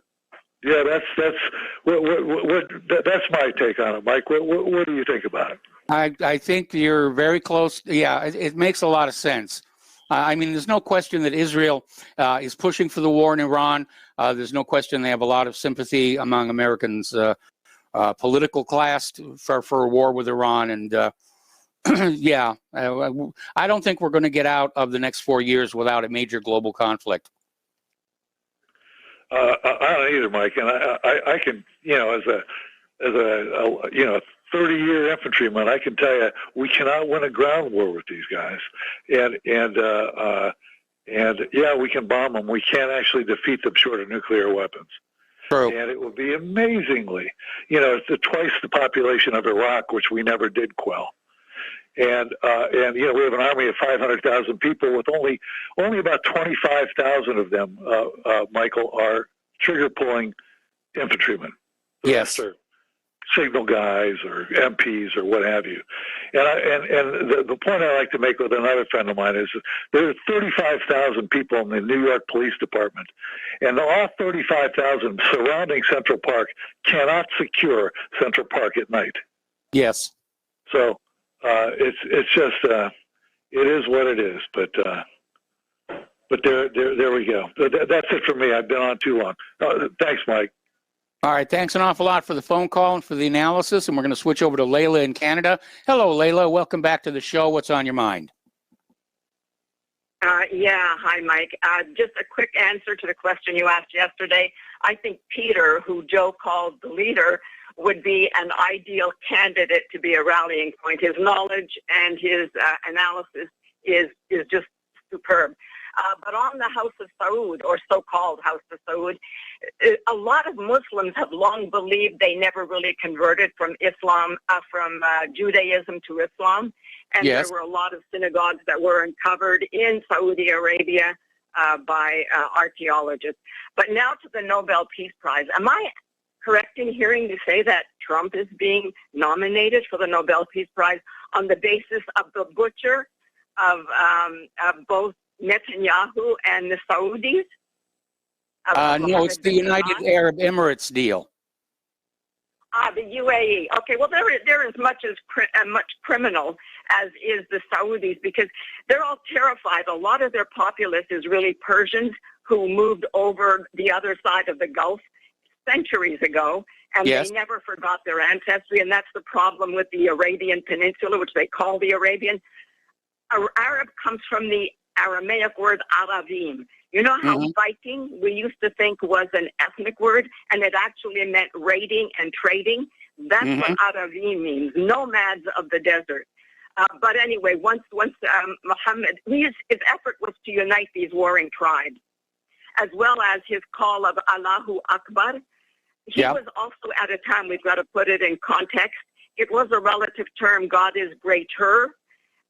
my take on it, Mike. What do you think about it?
I think you're very close. Yeah, it makes a lot of sense. There's no question that Israel is pushing for the war in Iran. There's no question they have a lot of sympathy among Americans' political class for a war with Iran. And I don't think we're going to get out of the next 4 years without a major global conflict.
I don't either, Mike. And I can, as a 30-year infantryman, I can tell you we cannot win a ground war with these guys, and And yeah, we can bomb them. We can't actually defeat them short of nuclear weapons.
True.
And it will be amazingly, it's twice the population of Iraq, which we never did quell. And we have an army of 500,000 people with only about 25,000 of them, Michael, are trigger-pulling infantrymen. The
Yes.
rest are signal guys or MPs or what have you. And the point I like to make with another friend of mine is there are 35,000 people in the New York Police Department, and all 35,000 surrounding Central Park cannot secure Central Park at night.
Yes.
So it's just it is what it is. But there we go. That's it for me. I've been on too long. Thanks, Mike.
All right, thanks an awful lot for the phone call and for the analysis, and we're going to switch over to Layla in Canada. Hello, Layla. Welcome back to the show. What's on your mind?
Hi, Mike. Just a quick answer to the question you asked yesterday. I think Peter, who Joe called the leader, would be an ideal candidate to be a rallying point. His knowledge and his analysis is just superb. But on the House of Saud, or so-called House of Saud, a lot of Muslims have long believed they never really converted from Judaism to Islam. And
Yes.
There were a lot of synagogues that were uncovered in Saudi Arabia by archaeologists. But now to the Nobel Peace Prize. Am I correct in hearing you say that Trump is being nominated for the Nobel Peace Prize on the basis of the butcher of both Netanyahu and the Saudis?
No, it's the United Arab Emirates deal.
The UAE. Okay, well, they're as much criminal as is the Saudis, because they're all terrified. A lot of their populace is really Persians who moved over the other side of the Gulf centuries ago, and
Yes.
they never forgot their ancestry, and that's the problem with the Arabian Peninsula, which they call the Arabian. Arab comes from the Aramaic word Aravim. You know how Viking we used to think was an ethnic word, and it actually meant raiding and trading? That's what Aravim means, nomads of the desert. But anyway, once Muhammad, his effort was to unite these warring tribes, as well as his call of Allahu Akbar. He was also at a time, we've got to put it in context, it was a relative term, God is greater,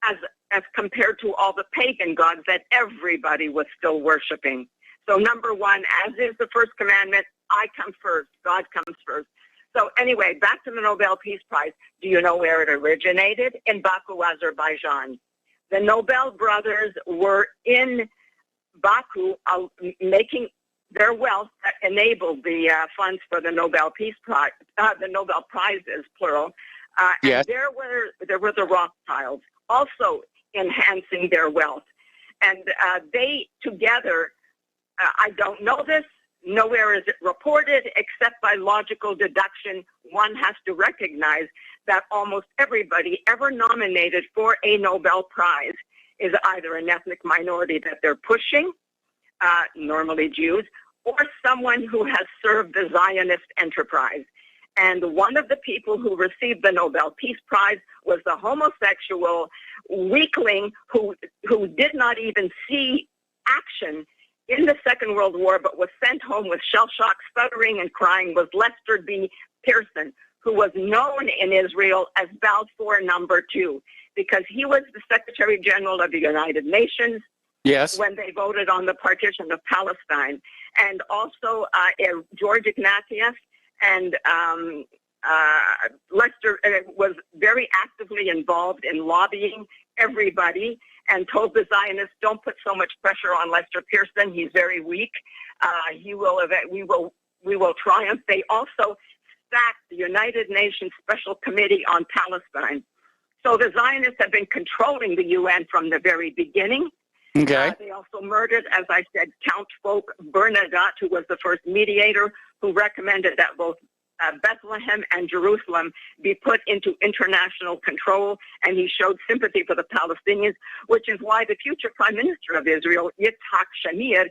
as compared to all the pagan gods that everybody was still worshiping. So number one, as is the first commandment, I come first, God comes first. So anyway, back to the Nobel Peace Prize. Do you know where it originated? In Baku, Azerbaijan. The Nobel brothers were in Baku making their wealth that enabled the funds for the Nobel Peace Prize, the Nobel Prizes, plural.
Yes.
And there were the Rothschilds also enhancing their wealth. And they together, I don't know this, nowhere is it reported, except by logical deduction, one has to recognize that almost everybody ever nominated for a Nobel Prize is either an ethnic minority that they're pushing, normally Jews, or someone who has served the Zionist enterprise. And one of the people who received the Nobel Peace Prize was the homosexual weakling who did not even see action in the Second World War, but was sent home with shell shock, stuttering, and crying, was Lester B. Pearson, who was known in Israel as Balfour number 2, because he was the Secretary General of the United Nations when they voted on the partition of Palestine. And also George Ignatieff and Lester was very actively involved in lobbying everybody and told the Zionists, don't put so much pressure on Lester Pearson. He's very weak. We will triumph. They also stacked the United Nations Special Committee on Palestine. So the Zionists have been controlling the UN from the very beginning.
Okay.
They also murdered, as I said, Count Folk Bernadotte, who was the first mediator, who recommended that both Bethlehem and Jerusalem be put into international control, and he showed sympathy for the Palestinians, which is why the future Prime Minister of Israel, Yitzhak Shamir,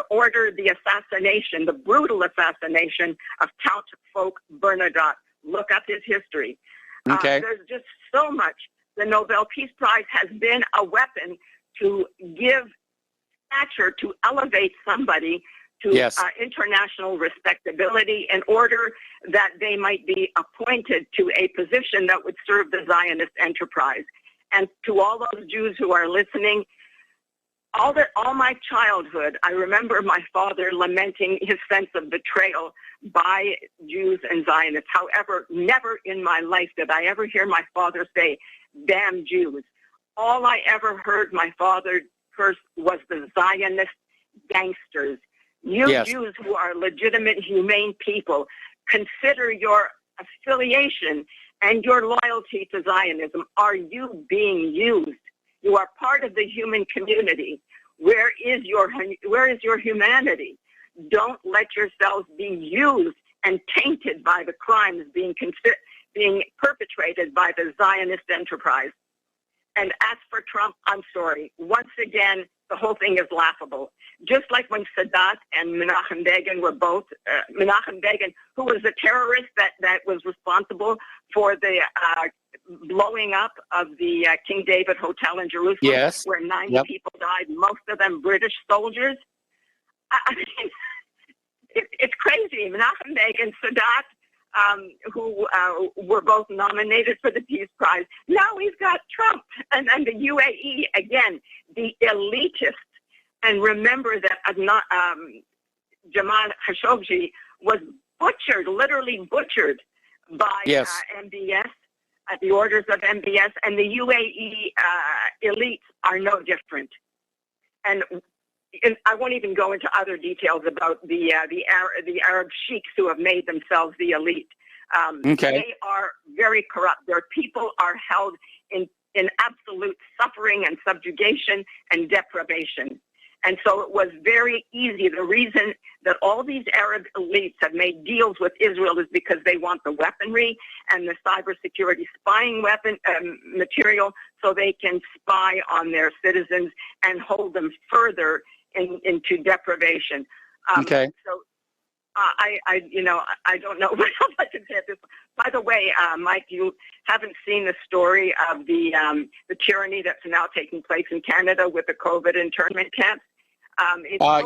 ordered the assassination, the brutal assassination of Count Folk Bernadotte. Look up his history. There's just so much. The Nobel Peace Prize has been a weapon to give stature to elevate somebody to
Yes.
International respectability in order that they might be appointed to a position that would serve the Zionist enterprise. And to all those Jews who are listening, all my childhood, I remember my father lamenting his sense of betrayal by Jews and Zionists. However, never in my life did I ever hear my father say, "Damn Jews." All I ever heard my father curse was the Zionist gangsters. You
Yes.
Jews who are legitimate, humane people, consider your affiliation and your loyalty to Zionism. Are you being used? You are part of the human community. Where is your humanity? Don't let yourselves be used and tainted by the crimes being perpetrated by the Zionist enterprise. And as for Trump, I'm sorry. Once again, the whole thing is laughable. Just like when Sadat and Menachem Begin were both, Menachem Begin, who was a terrorist that was responsible for the blowing up of the King David Hotel in Jerusalem,
Yes.
where 90 people died, most of them British soldiers. I mean, it's crazy. Menachem Begin, Sadat, who were both nominated for the Peace Prize. Now we've got Trump and the UAE, again, the elitist. And remember that Jamal Khashoggi was butchered, literally butchered by MBS, at the orders of MBS, and the UAE elites are no different. And I won't even go into other details about the Arab sheiks who have made themselves the elite. They are very corrupt. Their people are held in absolute suffering and subjugation and deprivation. And so it was very easy. The reason that all these Arab elites have made deals with Israel is because they want the weaponry and the cybersecurity spying weapon material so they can spy on their citizens and hold them further into deprivation. So I don't know what else I can say at this point. By the way, Mike, you haven't seen the story of the tyranny that's now taking place in Canada with the COVID internment camps.
Well,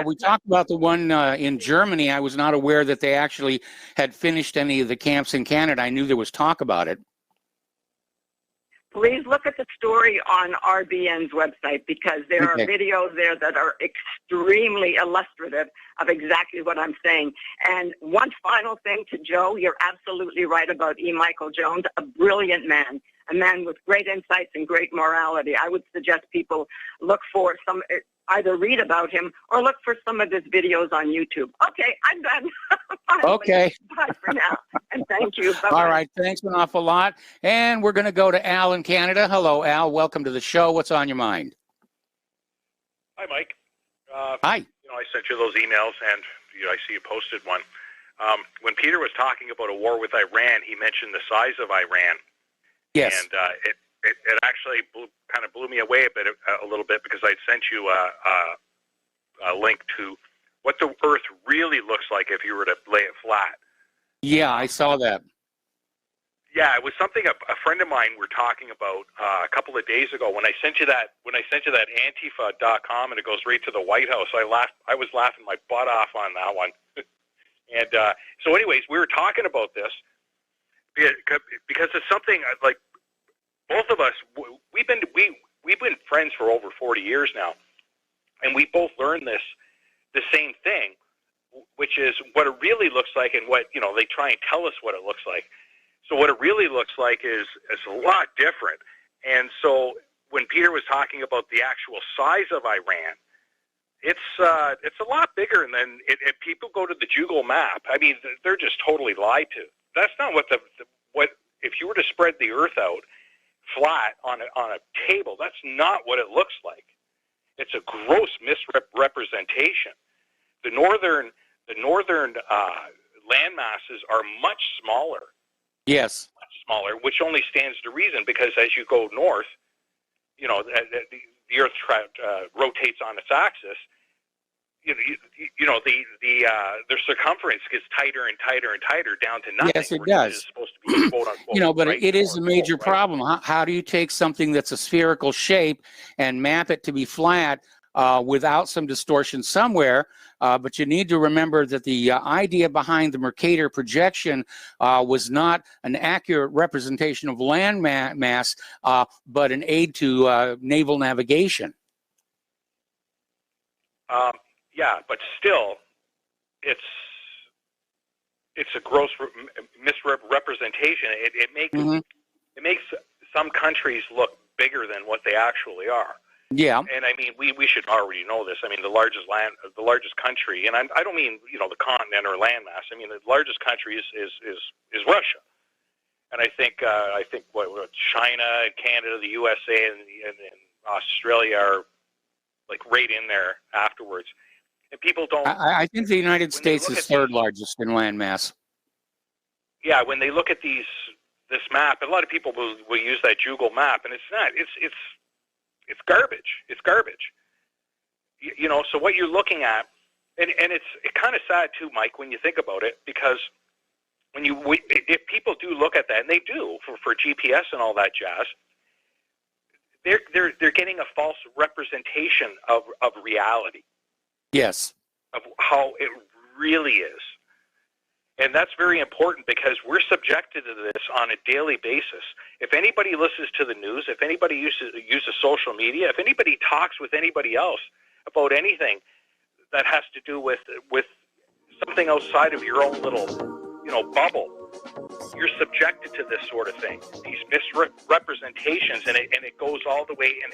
we talked about the one in Germany. I was not aware that they actually had finished any of the camps in Canada. I knew there was talk about it.
Please look at the story on RBN's website because there are videos there that are extremely illustrative of exactly what I'm saying. And one final thing to Joe, you're absolutely right about E. Michael Jones, a brilliant man, a man with great insights and great morality. I would suggest people look for either read about him or look for some of his videos on YouTube. Okay, I'm done.
Okay.
Bye for now. And thank you. Bye-bye.
All right. Thanks an awful lot. And we're going to go to Al in Canada. Hello, Al. Welcome to the show. What's on your mind?
Hi, Mike.
Hi.
I sent you those emails, and I see you posted one. When Peter was talking about a war with Iran, he mentioned the size of Iran.
Yes.
And it actually kind of blew me away a little bit because I'd sent you a link to what the Earth really looks like if you were to lay it flat.
Yeah, I saw that.
Yeah, it was something a friend of mine were talking about a couple of days ago when I sent you that Antifa.com and it goes right to the White House. I was laughing my butt off on that one. And so, anyways, we were talking about this because it's something like both of us. We've been friends for over 40 years now, and we both learned the same thing, which is what it really looks like, and what they try and tell us what it looks like. So what it really looks like is a lot different. And so when Peter was talking about the actual size of Iran, it's a lot bigger than if people go to the Google map. I mean, they're just totally lied to. That's not what if you were to spread the Earth out flat on a table, that's not what it looks like. It's a gross misrepresentation. The northern land masses are much smaller.
Yes.
Much smaller, which only stands to reason because as you go north, the Earth rotates on its axis, their circumference gets tighter and tighter and tighter down to nothing.
Yes, it
which
does.
is supposed to be quote unquote.
But
right,
it is a major
right?
problem. How do you take something that's a spherical shape and map it to be flat without some distortion somewhere? But you need to remember that the idea behind the Mercator projection was not an accurate representation of land mass, but an aid to naval navigation.
Yeah, but still, it's a gross misrepresentation. It makes some countries look bigger than what they actually are.
Yeah.
And I mean, we should already know this. I mean, the largest country, and I don't mean the continent or landmass. I mean the largest country is Russia. And I think what China, Canada, the USA, and Australia are like right in there afterwards. And people don't.
I think the United States is third largest in landmass.
Yeah, when they look at this map, and a lot of people will use that Google map, and it's not. It's garbage. It's garbage. So what you're looking at, and it's kind of sad too, Mike, when you think about it, because if people do look at that, and they do for GPS and all that jazz, they're getting a false representation of reality.
Yes.
Of how it really is. And that's very important because we're subjected to this on a daily basis. If anybody listens to the news, if anybody uses social media, if anybody talks with anybody else about anything that has to do with something outside of your own little, bubble, you're subjected to this sort of thing, these misrepresentations, and it goes all the way, and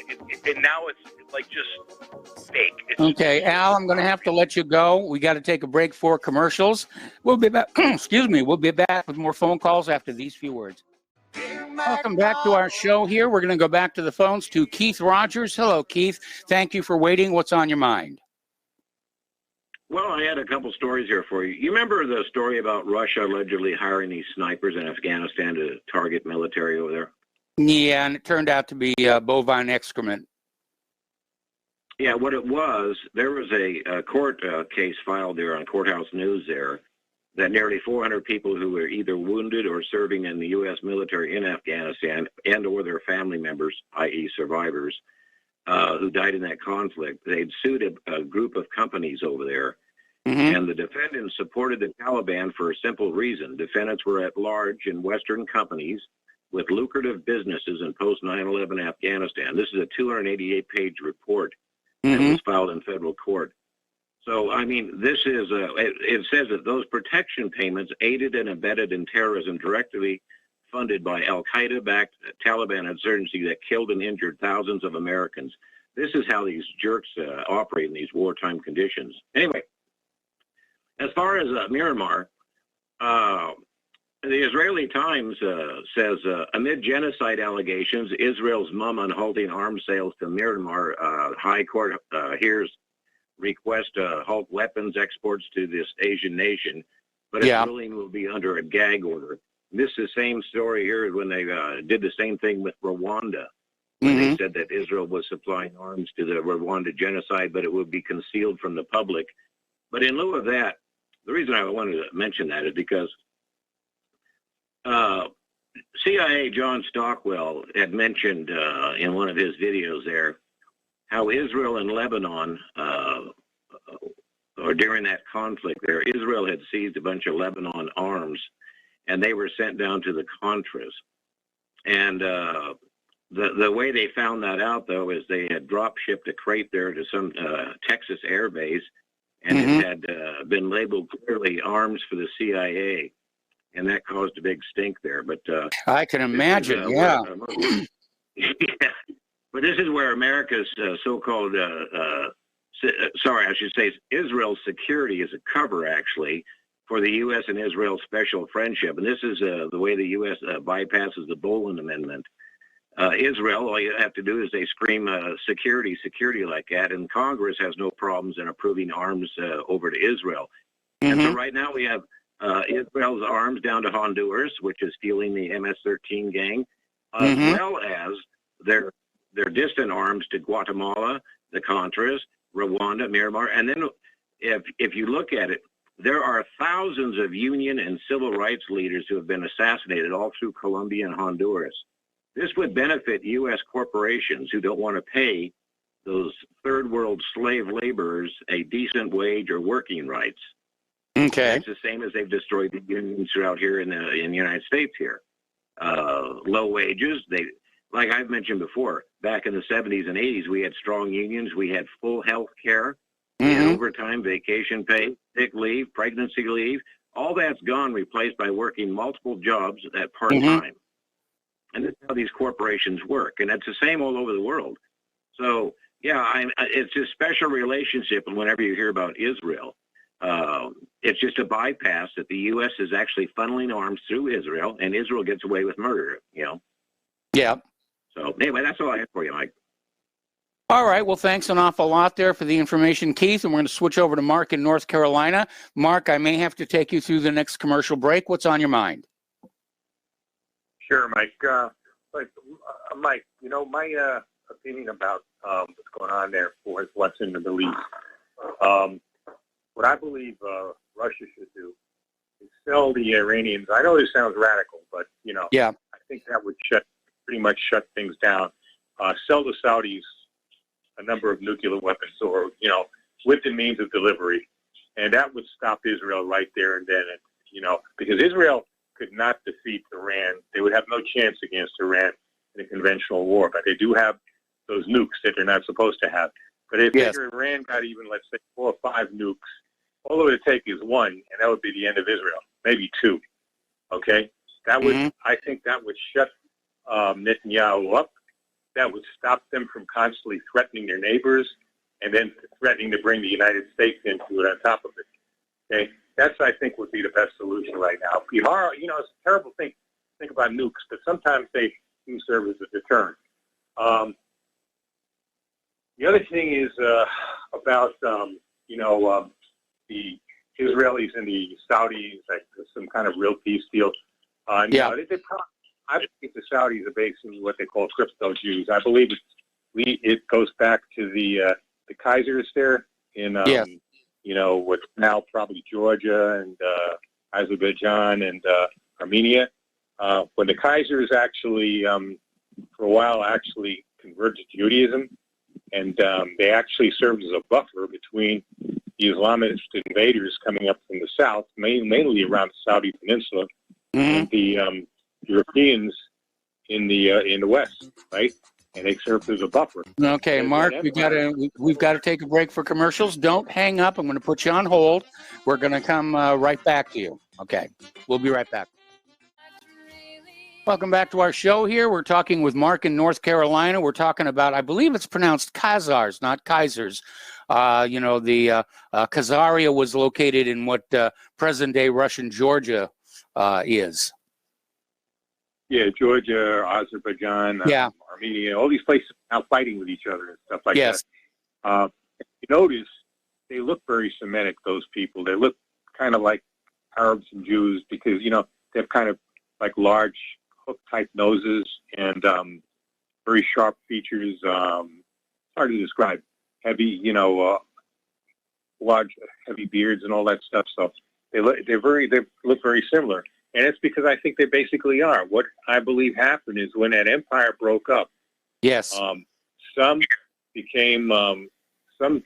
now it's like just fake.
Okay, Al, I'm going to have to let you go. We got to take a break for commercials. We'll be back. Excuse me. We'll be back with more phone calls after these few words. Welcome back to our show here. We're going to go back to the phones to Keith Rogers. Hello, Keith. Thank you for waiting. What's on your mind?
Well, I had a couple stories here for you. You remember the story about Russia allegedly hiring these snipers in Afghanistan to target military over there?
Yeah, and it turned out to be bovine excrement.
Yeah, what it was, there was a court case filed there on Courthouse News there that nearly 400 people who were either wounded or serving in the U.S. military in Afghanistan and or their family members, i.e. survivors, who died in that conflict, they'd sued a group of companies over there. Mm-hmm. And the defendants supported the Taliban for a simple reason. Defendants were at large in Western companies with lucrative businesses in post 9/11 Afghanistan. This is a 288-page report that was filed in federal court. So, I mean, this is it says that those protection payments aided and abetted in terrorism directly funded by al-Qaeda-backed Taliban insurgency that killed and injured thousands of Americans. This is how these jerks operate in these wartime conditions. Anyway, as far as Myanmar, the Israeli Times says, amid genocide allegations, Israel's mum on halting arms sales to Myanmar, High Court hears request to halt weapons exports to this Asian nation, but its ruling will be under a gag order. This is the same story here when they did the same thing with Rwanda, when they said that Israel was supplying arms to the Rwanda genocide, but it would be concealed from the public. But in lieu of that, the reason I wanted to mention that is because CIA John Stockwell had mentioned in one of his videos there how Israel and Lebanon, or during that conflict there, Israel had seized a bunch of Lebanon arms, and they were sent down to the Contras. And the way they found that out, though, is they had drop shipped a crate there to some Texas air base, and it had been labeled clearly arms for the CIA, and that caused a big stink there. But
I can imagine,
But this is where America's so-called, sorry, I should say Israel's security is a cover, actually, for the U.S. and Israel special friendship. And this is the way the U.S. bypasses the Boland Amendment. Israel, all you have to do is they scream security, security like that, and Congress has no problems in approving arms over to Israel. And so right now we have Israel's arms down to Honduras, which is fueling the MS-13 gang, as well as their distant arms to Guatemala, the Contras, Rwanda, Myanmar, and then if you look at it, there are thousands of union and civil rights leaders who have been assassinated all through Colombia and Honduras. This would benefit U.S. corporations who don't want to pay those third world slave laborers a decent wage or working rights.
Okay.
That's the same as they've destroyed the unions throughout here in the United States here. Low wages. Like I've mentioned before, back in the 70s and 80s, we had strong unions. We had full health care. We had overtime, vacation pay, sick leave, pregnancy leave. All that's gone, replaced by working multiple jobs at part-time. And that's how these corporations work. And it's the same all over the world. So, yeah, it's a special relationship. And whenever you hear about Israel, it's just a bypass that the U.S. is actually funneling arms through Israel, and Israel gets away with murder, you know?
Yeah.
So, anyway, that's all I have for you, Mike.
All right. Well, thanks an awful lot there for the information, Keith. And we're going to switch over to Mark in North Carolina. Mark, I may have to take you through the next commercial break. What's on your mind?
Sure, Mike. Mike, you know, my opinion about what's going on there for what's in the Middle East. What I believe Russia should do is sell the Iranians. I know this sounds radical, but, you know,
Yeah.
I think that would pretty much shut things down. Sell the Saudis a number of nuclear weapons, or, you know, with the means of delivery. And that would stop Israel right there and then, and, you know, because Israel could not defeat Iran. They would have no chance against Iran in a conventional war, but they do have those nukes that they're not supposed to have. But if Iran got even, let's say, 4 or 5 nukes, all it would take is 1, and that would be the end of Israel, maybe 2. Okay? That would, I think that would shut Netanyahu up. That would stop them from constantly threatening their neighbors and then threatening to bring the United States into it on top of it. Okay? That's, I think, would be the best solution right now. You know, it's a terrible thing to think about nukes, but sometimes they do serve as a deterrent. The other thing is about, you know, the Israelis and the Saudis, like some kind of real peace deal. You know, I think the Saudis are basically what they call crypto Jews. I believe it goes back to the Kaisers there in, you know, what's now probably Georgia and Azerbaijan and Armenia. When the Kaisers actually, for a while, actually converted to Judaism, and they actually served as a buffer between the Islamist invaders coming up from the south, mainly around the Saudi Peninsula, and the Europeans in the west, right? And they served as a buffer.
Okay, Mark, we've got to take a break for commercials. Don't hang up. I'm going to put you on hold. We're going to come right back to you. Okay, we'll be right back. Welcome back to our show here. We're talking with Mark in North Carolina. We're talking about, I believe it's pronounced Khazars, not Kaisers. You know, the Khazaria was located in what present-day Russian Georgia is.
Yeah, Georgia, Azerbaijan, Armenia, all these places are now fighting with each other and stuff like that. You notice they look very Semitic, those people. They look kind of like Arabs and Jews because, you know, they have kind of like large hook-type noses and very sharp features. Hard to describe. Heavy, you know, large, heavy beards and all that stuff. So they look very similar. And it's because I think they basically are. What I believe happened is when that empire broke up, some became, some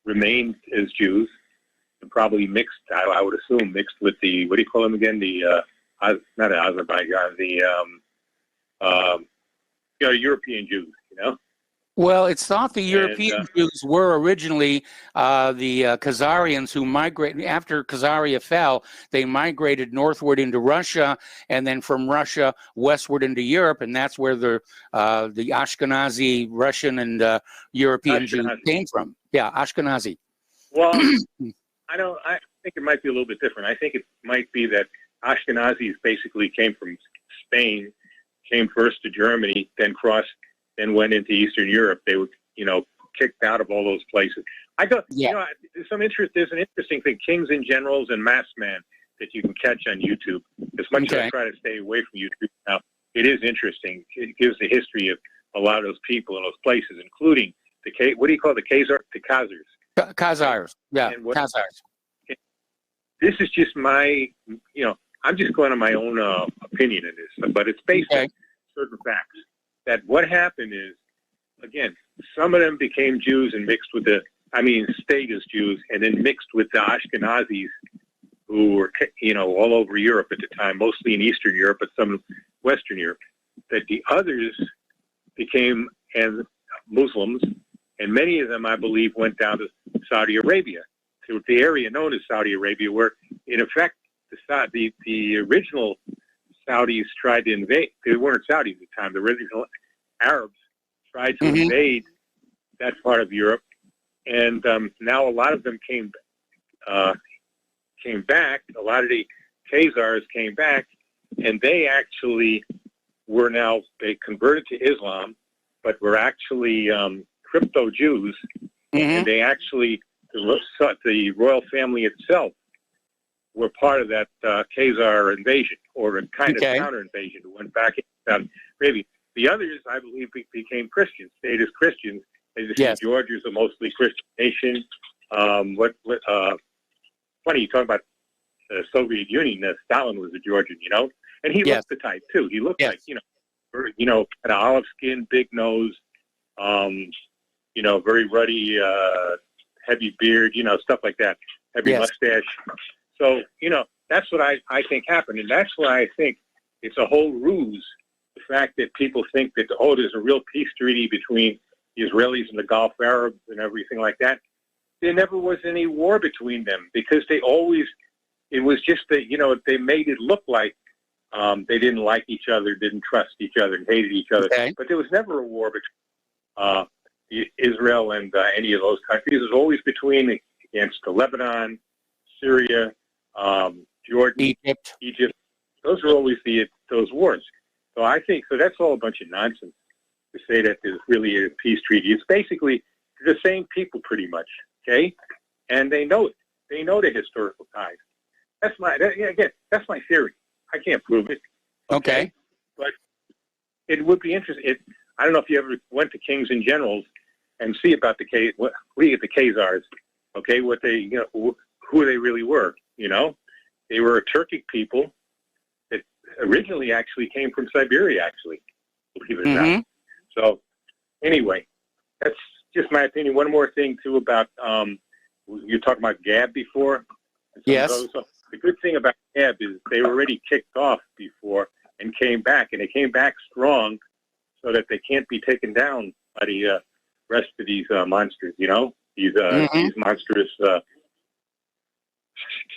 remained as Jews, and probably mixed, I would assume, mixed with the, what do you call them again? The, not Azerbaijan, the, you know, European Jews, you know?
Well, it's thought the European Jews were originally the Khazarians who migrated. After Khazaria fell, they migrated northward into Russia, and then from Russia westward into Europe, and that's where the Ashkenazi Russian and European Jews came from. Yeah, Ashkenazi.
Well, I think it might be a little bit different. I think it might be that Ashkenazis basically came from Spain, came first to Germany, then crossed. Then went into Eastern Europe. They were, you know, kicked out of all those places. You know, there's an interesting thing, Kings and Generals and Masked Man, that you can catch on YouTube. As much as I try to stay away from YouTube now, it is interesting. It gives the history of a lot of those people in those places, including what do you call the Khazars?
Khazars. Yeah,
And what,
Khazars.
this is just my, I'm just going on my own opinion in this, but it's based on certain facts. That what happened is, again, some of them became Jews and mixed with stayed as Jews and then mixed with the Ashkenazis who were, all over Europe at the time, mostly in Eastern Europe, but some Western Europe. That the others became Muslims, and many of them, I believe, went down to Saudi Arabia, to the area known as Saudi Arabia, where, in effect, the original Saudis tried to invade. They weren't Saudis at the time. The original Arabs tried to invade that part of Europe, and now a lot of them came back. A lot of the Khazars came back, and they actually they converted to Islam, but were actually crypto Jews, and they actually, the royal family itself were part of that Khazar invasion, or a kind of counter invasion that went back into Saudi Arabia. The others, I believe, became Christians, stayed as Christians. As you see, Georgia's a mostly Christian nation. Funny you talk about the Soviet Union. Stalin was a Georgian, and he looked the type too. He looked like, kind of olive skin, big nose, very ruddy, heavy beard, stuff like that, heavy mustache. So, that's what I think happened, and that's why I think it's a whole ruse. The fact that people think that, there's a real peace treaty between the Israelis and the Gulf Arabs and everything like that. There never was any war between them, because it was just that, they made it look like they didn't like each other, didn't trust each other, and hated each other. But there was never a war between Israel and any of those countries. It was always against Lebanon, Syria, Jordan, Egypt. Those were always those wars. So I think that's all a bunch of nonsense to say that there's really a peace treaty. It's basically the same people, pretty much. Okay, and they know it. They know the historical ties. That's my theory. I can't prove it. Okay. But it would be interesting. I don't know if you ever went to Kings and Generals and see about the Khazars. Okay, what they, who they really were. They were a Turkic people that originally actually came from Siberia. Actually, believe it or not. So, anyway, that's just my opinion. One more thing too about you talking about Gab before. Yes. The good thing about Gab is they were already kicked off before and came back, and they came back strong, so that they can't be taken down by the rest of these monsters. These monstrous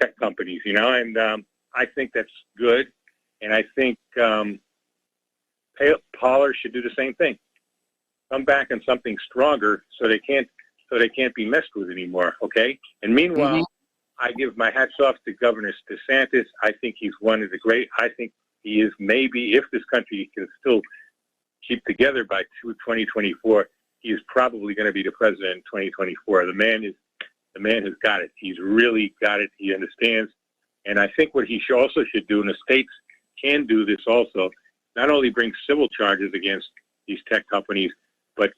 tech companies. And I think that's good, and I think Pollard should do the same thing. Come back on something stronger, so they can't be messed with anymore. Okay. And meanwhile, I give my hats off to Governor DeSantis. I think he's one of the great. I think he is, maybe, if this country can still keep together by 2024, he is probably going to be the president in 2024. The man has got it. He's really got it. He understands. And I think what he also should do, and the states can do this also, not only bring civil charges against these tech companies, but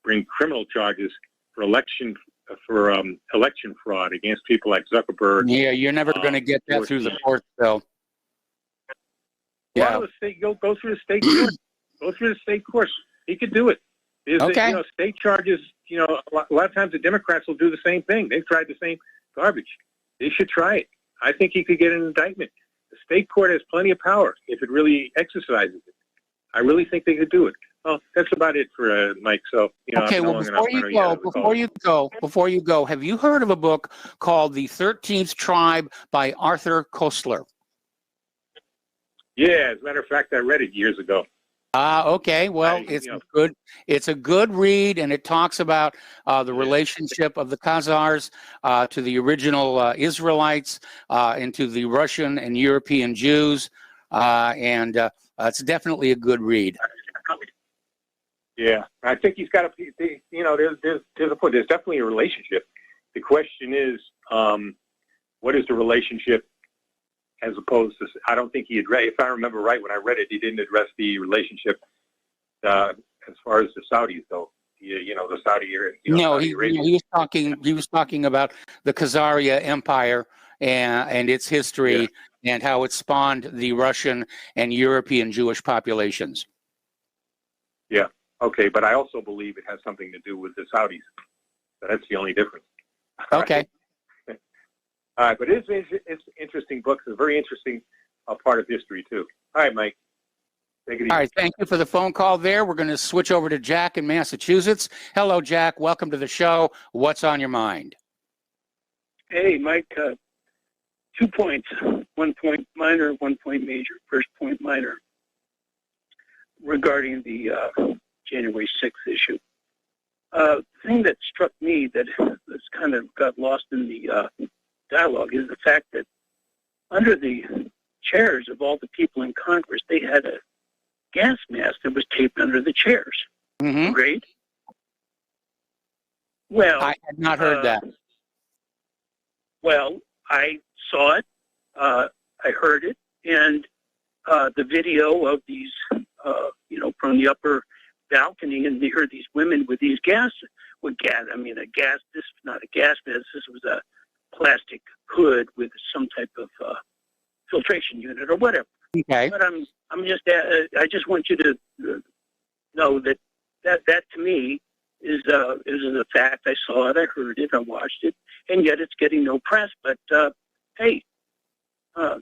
bring criminal charges for election fraud against people like Zuckerberg.
Yeah, you're never going to get that through the courts, though.
Yeah. Well, the state, go through the state court. Go through the state court. He could do it. State charges. A lot of times the Democrats will do the same thing. They've tried the same garbage. They should try it. I think he could get an indictment. The state court has plenty of power if it really exercises it. I really think they could do it. Well, that's about it for Mike. So,
okay. Well, before you go, have you heard of a book called "The 13th Tribe" by Arthur Koestler?
Yeah, as a matter of fact, I read it years ago.
Okay. Well, it's a good read, and it talks about the relationship of the Khazars to the original Israelites, and to the Russian and European Jews, and it's definitely a good read.
Yeah, I think he's got there's a point. There's definitely a relationship. The question is, what is the relationship? As opposed to, I don't think he addressed. If I remember right, when I read it, he didn't address the relationship as far as the Saudis, though. He the Saudi area.
No,
Saudi Arabia.
he was talking about the Khazaria Empire and its history and how it spawned the Russian and European Jewish populations.
Yeah. Okay, but I also believe it has something to do with the Saudis. So that's the only difference.
Okay.
All right, but it's interesting books. It's a very interesting part of history too. All right, Mike. Take it easy.
All right, thank you for the phone call there. We're going to switch over to Jack in Massachusetts. Hello, Jack. Welcome to the show. What's on your mind?
Hey, Mike. 2 points. 1 point minor, 1 point major. First point minor regarding the January 6th issue. The thing that struck me that's kind of got lost in the dialogue is the fact that under the chairs of all the people in Congress, they had a gas mask that was taped under the chairs.
Mm-hmm.
Great. Well,
I had not heard that.
Well, I saw it, I heard it, and the video of these, from the upper balcony, and they heard these women with these this was not a gas mask, this was a plastic hood with some type of filtration unit or whatever.
Okay.
But I just want you to know that to me is a fact. I saw it, I heard it, I watched it, and yet it's getting no press. But hey, the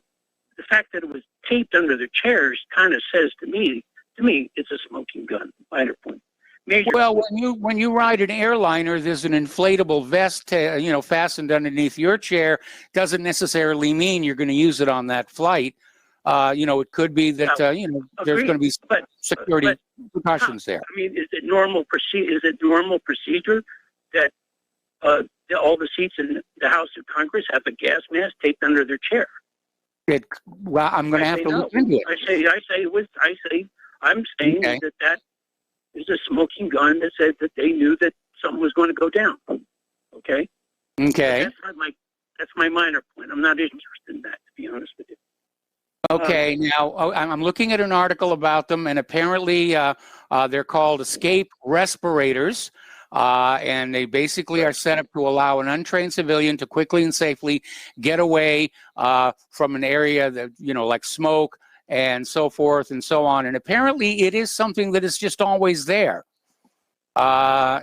fact that it was taped under the chairs kind of says to me, it's a smoking gun. Minor point. Major
Well,
point.
when you ride an airliner, there's an inflatable vest, fastened underneath your chair. Doesn't necessarily mean you're going to use it on that flight. It could be that there's going to be security precautions there.
I mean, is it normal procedure that all the seats in the House of Congress have a gas mask taped under their chair?
I'm going to have to look into it.
I'm saying that is a smoking gun that said that they knew that something was going to go down. Okay.
Okay.
That's my minor point. I'm not interested in that, to be honest with you.
Okay. Now I'm looking at an article about them, and apparently they're called escape respirators. And they basically are set up to allow an untrained civilian to quickly and safely get away from an area that, like smoke and so forth and so on. And apparently it is something that is just always there. So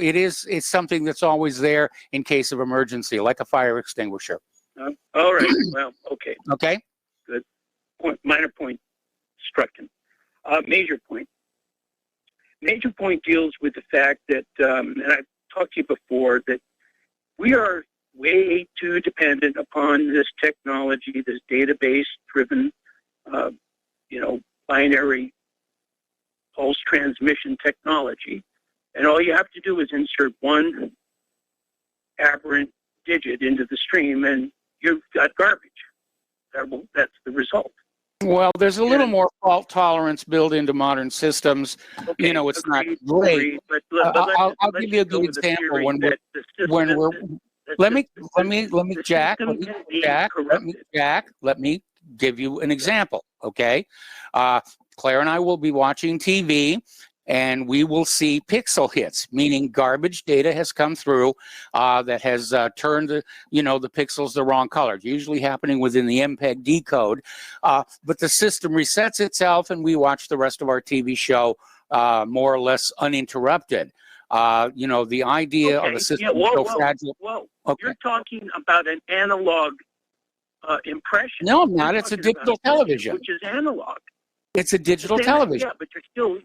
it's something that's always there in case of emergency, like a fire extinguisher.
All right. Well, okay.
Okay.
Good. Minor point struck him. Major point. Major point deals with the fact that, and I've talked to you before, that we are way too dependent upon this technology, this database-driven, binary pulse transmission technology. And all you have to do is insert one aberrant digit into the stream, and you've got garbage. That's the result.
Well, there's a little more fault tolerance built into modern systems.
Okay,
it's not great.
But
I'll give you a good example let me give you an example. Okay, Claire and I will be watching TV, and we will see pixel hits, meaning garbage data has come through that has turned the pixels the wrong color, usually happening within the MPEG decode. But the system resets itself, and we watch the rest of our TV show more or less uninterrupted. The idea of a system so fragile.
Well, you're talking about an analog impression.
No, I'm not. It's a digital television,
which is analog.
It's a digital television.
Yeah, but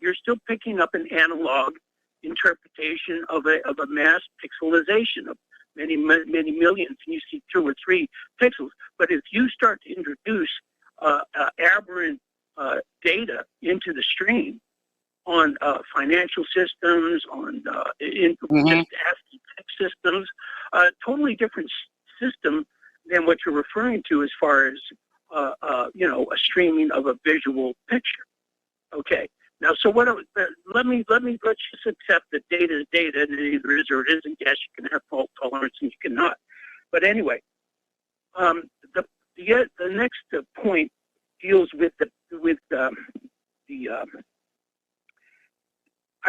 you're still picking up an analog interpretation of a mass pixelization of many millions, and you see 2 or 3 pixels. But if you start to introduce aberrant data into the stream on financial systems, on just ASCII text systems, totally different system than what you're referring to as far as a streaming of a visual picture. Okay. Now, so let's just accept that data is data, and it either is or it isn't. Yes, you can have fault tolerance, and you cannot. But anyway, the next point deals with the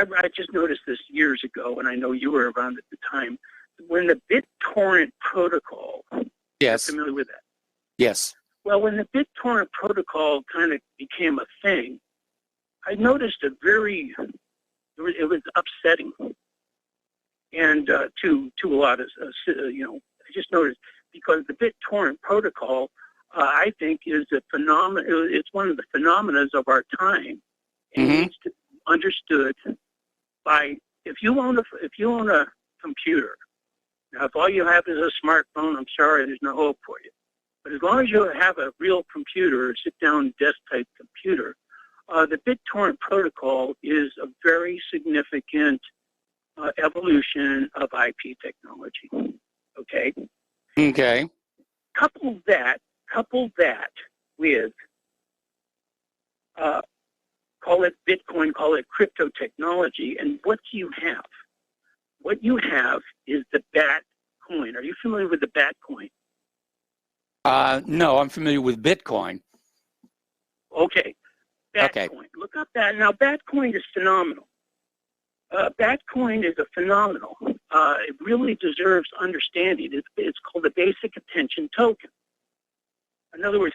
I just noticed this years ago, and I know you were around at the time, when the BitTorrent protocol,
Yes.
you're familiar with that?
Yes.
Well, when the BitTorrent protocol kind of became a thing, I noticed it was upsetting, and to a lot of I just noticed, because the BitTorrent protocol, I think, is a phenomenon. It's one of the phenomena of our time, and needs to be understood by, if you own a computer. Now, if all you have is a smartphone, I'm sorry, there's no hope for you. But as long as you have a real computer, a sit-down desk-type computer, the BitTorrent protocol is a very significant evolution of IP technology. Okay?
Okay.
Couple that with, call it Bitcoin, call it crypto technology, and what do you have? What you have is the BAT coin. Are you familiar with the BAT coin?
No, I'm familiar with Bitcoin.
Okay. Batcoin. Look up that. Now, Batcoin is phenomenal. Batcoin is a phenomenal. It really deserves understanding. It's called a basic attention token. In other words,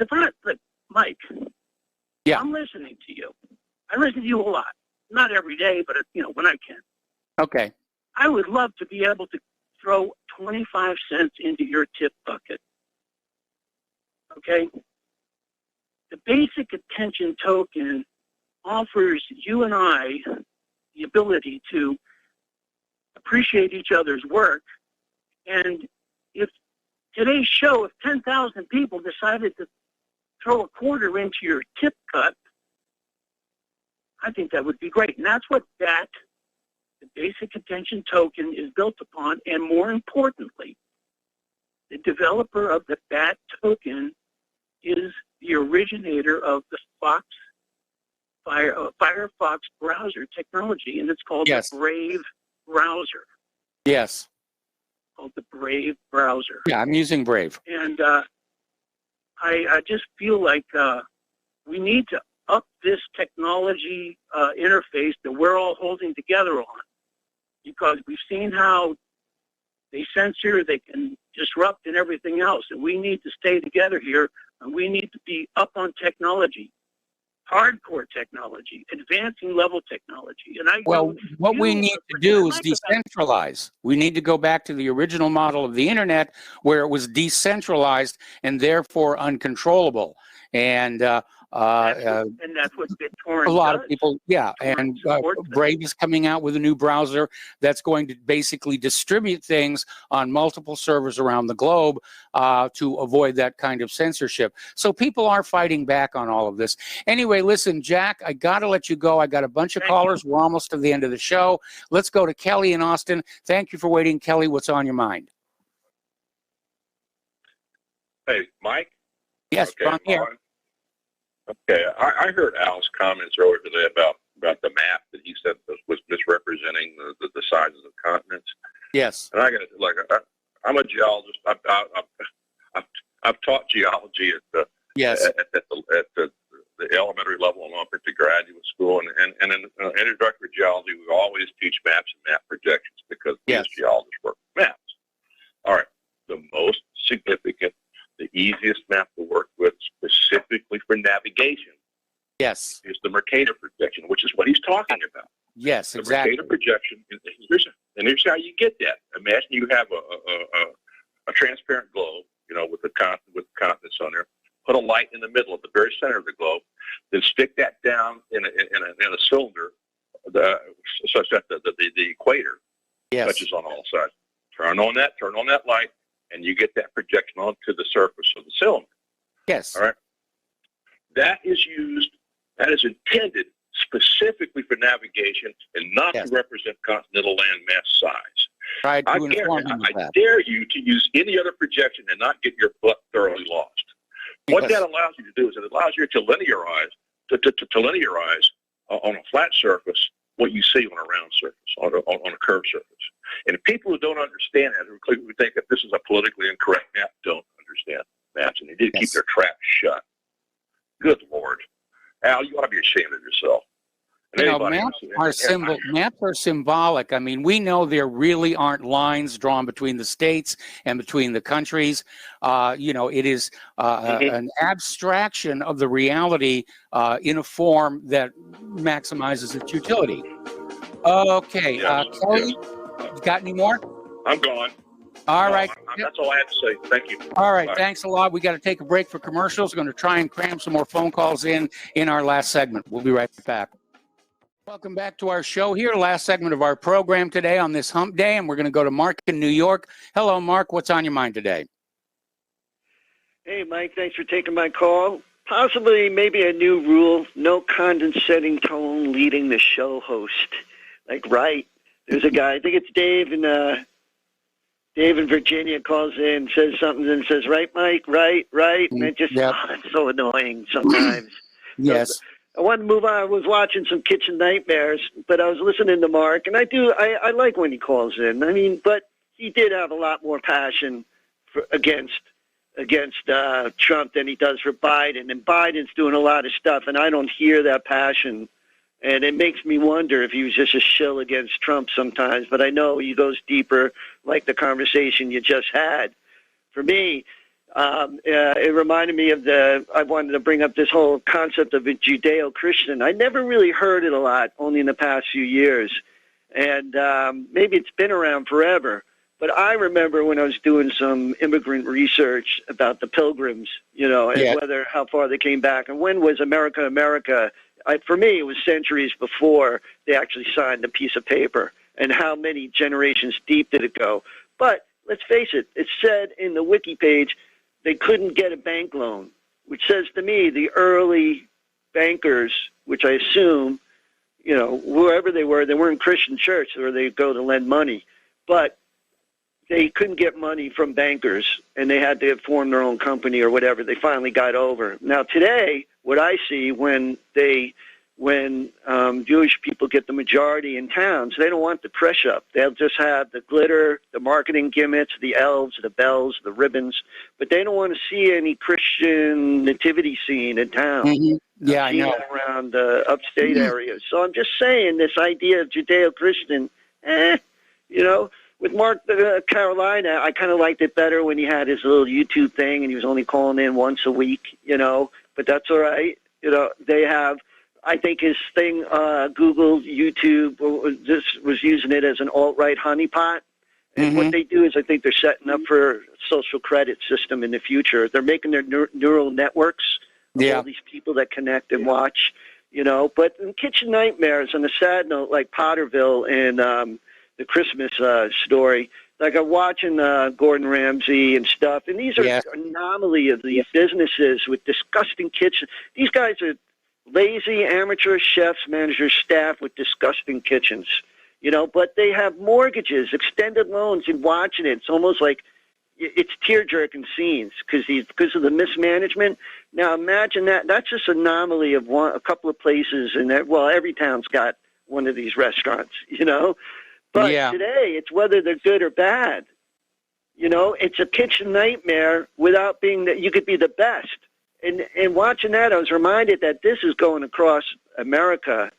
Mike,
yeah,
I'm listening to you. I listen to you a lot. Not every day, but when I can.
Okay.
I would love to be able to throw 25 cents into your tip bucket. Okay? The basic attention token offers you and I the ability to appreciate each other's work. And if today's show, if 10,000 people decided to throw a quarter into your tip cut, I think that would be great. And that's what the basic attention token, is built upon. And more importantly, the developer of the BAT token is the originator of the Firefox browser technology, and it's called the Brave browser.
Yes.
Called the Brave browser.
Yeah, I'm using Brave.
And I just feel like we need to up this technology interface that we're all holding together on, because we've seen how they censor, they can disrupt, and everything else. And we need to stay together here, and we need to be up on technology, hardcore technology, advancing level technology. And
what we need to do is decentralize. We need to go back to the original model of the internet, where it was decentralized and therefore uncontrollable. And
that's what BitTorrent
a lot
does.
of people, yeah. And Brave is coming out with a new browser that's going to basically distribute things on multiple servers around the globe to avoid that kind of censorship. So people are fighting back on all of this. Anyway, listen, Jack, I got to let you go. I got a bunch of callers. We're almost to the end of the show. Let's go to Kelly in Austin. Thank you for waiting. Kelly, what's on your mind?
Hey, Mike?
Yes,
okay,
I'm here.
Okay, I heard Al's comments earlier today about the map that he said was misrepresenting the sizes of continents.
Yes.
And I got to, I'm a geologist. I've taught geology at the elementary level and up at the graduate school, and in introductory geology, we always teach maps and map projections because we as geologists work with maps. All right, the most significant, the easiest map to work with specifically for navigation is the Mercator projection, which is what he's talking about.
Yes, exactly.
The Mercator projection, and here's how you get that. Imagine you have a transparent globe, with the continents on there. Put a light in the middle, at the very center of the globe, then stick that down in a cylinder, such that the equator touches on all sides. Turn on that light, and you get that projection onto the surface of the cylinder.
Yes.
All right. That is intended specifically for navigation and not to represent continental land mass size. I dare you to use any other projection and not get your butt thoroughly lost. What that allows you to do is it allows you to linearize, on a flat surface what you see on a round surface, on a curved surface. And people who don't understand that, who think that this is a politically incorrect map, don't understand maps, and they need to keep their traps shut. Good Lord. Al, you ought to be ashamed of yourself.
maps are symbolic. I mean, we know there really aren't lines drawn between the states and between the countries. It is an abstraction of the reality in a form that maximizes its utility. Okay, Kelly, you got any more?
I'm gone.
All right.
That's all I have to say. Thank you.
All right.
Bye.
Thanks a lot. We got to take a break for commercials. Going to try and cram some more phone calls in our last segment. We'll be right back. Welcome back to our show here. Last segment of our program today on this hump day. And we're going to go to Mark in New York. Hello, Mark. What's on your mind today?
Hey, Mike. Thanks for taking my call. Possibly maybe a new rule, no condescending tone leading the show host. Like, right. There's a guy, I think it's Dave in Virginia calls in, says something, and says, right, Mike, right. And it just, it's so annoying sometimes.
Yes.
I wanted to move on. I was watching some Kitchen Nightmares, but I was listening to Mark, and I like when he calls in. I mean, but he did have a lot more passion against Trump than he does for Biden, and Biden's doing a lot of stuff, and I don't hear that passion. And it makes me wonder if he was just a shill against Trump sometimes. But I know he goes deeper, like the conversation you just had. For me, it reminded me of I wanted to bring up this whole concept of a Judeo-Christian. I never really heard it a lot, only in the past few years. And maybe it's been around forever. But I remember when I was doing some immigrant research about the Pilgrims, and how far they came back. And when was America America? For me, it was centuries before they actually signed a piece of paper. And how many generations deep did it go? But let's face it, it said in the wiki page they couldn't get a bank loan, which says to me the early bankers, which I assume, whoever they weren't Christian church where they go to lend money. But they couldn't get money from bankers, and they had to form their own company or whatever. They finally got over. Now today, what I see when Jewish people get the majority in towns, they don't want the press up. They'll just have the glitter, the marketing gimmicks, the elves, the bells, the ribbons, but they don't want to see any Christian nativity scene in town.
Mm-hmm. Yeah, I know.
Around the upstate areas. So I'm just saying this idea of Judeo-Christian, with Mark Carolina, I kind of liked it better when he had his little YouTube thing and he was only calling in once a week, but that's all right. They have, I think his thing, Google, YouTube, was using it as an alt-right honeypot. And what they do is I think they're setting up for a social credit system in the future. They're making their neural networks of all these people that connect and watch, But in Kitchen Nightmares, on a sad note, like Potterville and the Christmas story, like I'm watching Gordon Ramsay and stuff, and these are anomaly of these businesses with disgusting kitchens. These guys are lazy amateur chefs, managers, staff with disgusting kitchens, but they have mortgages, extended loans, and watching it, it's almost like it's tear-jerking scenes because of the mismanagement. Now imagine that. That's just an anomaly of a couple of places, and every town's got one of these restaurants, But today, it's whether they're good or bad. It's a kitchen nightmare without being that you could be the best. And watching that, I was reminded that this is going across America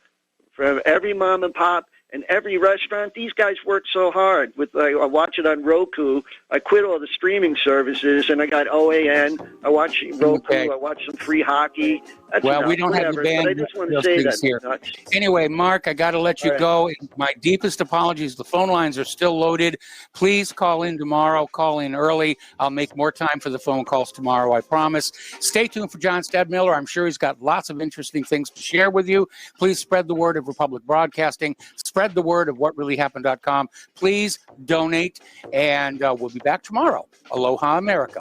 from every mom and pop and every restaurant. These guys work so hard. I watch it on Roku. I quit all the streaming services, and I got OAN. I watch Roku. Okay. I watch some free hockey. That's
we don't have the band.
But I just want to say that.
Here. Anyway, Mark, I got to let you go. My deepest apologies. The phone lines are still loaded. Please call in tomorrow. Call in early. I'll make more time for the phone calls tomorrow, I promise. Stay tuned for John Stedmiller. I'm sure he's got lots of interesting things to share with you. Please spread the word of Republic Broadcasting. Spread the word of whatreallyhappened.com. Please donate, and we'll be back tomorrow. Aloha, America.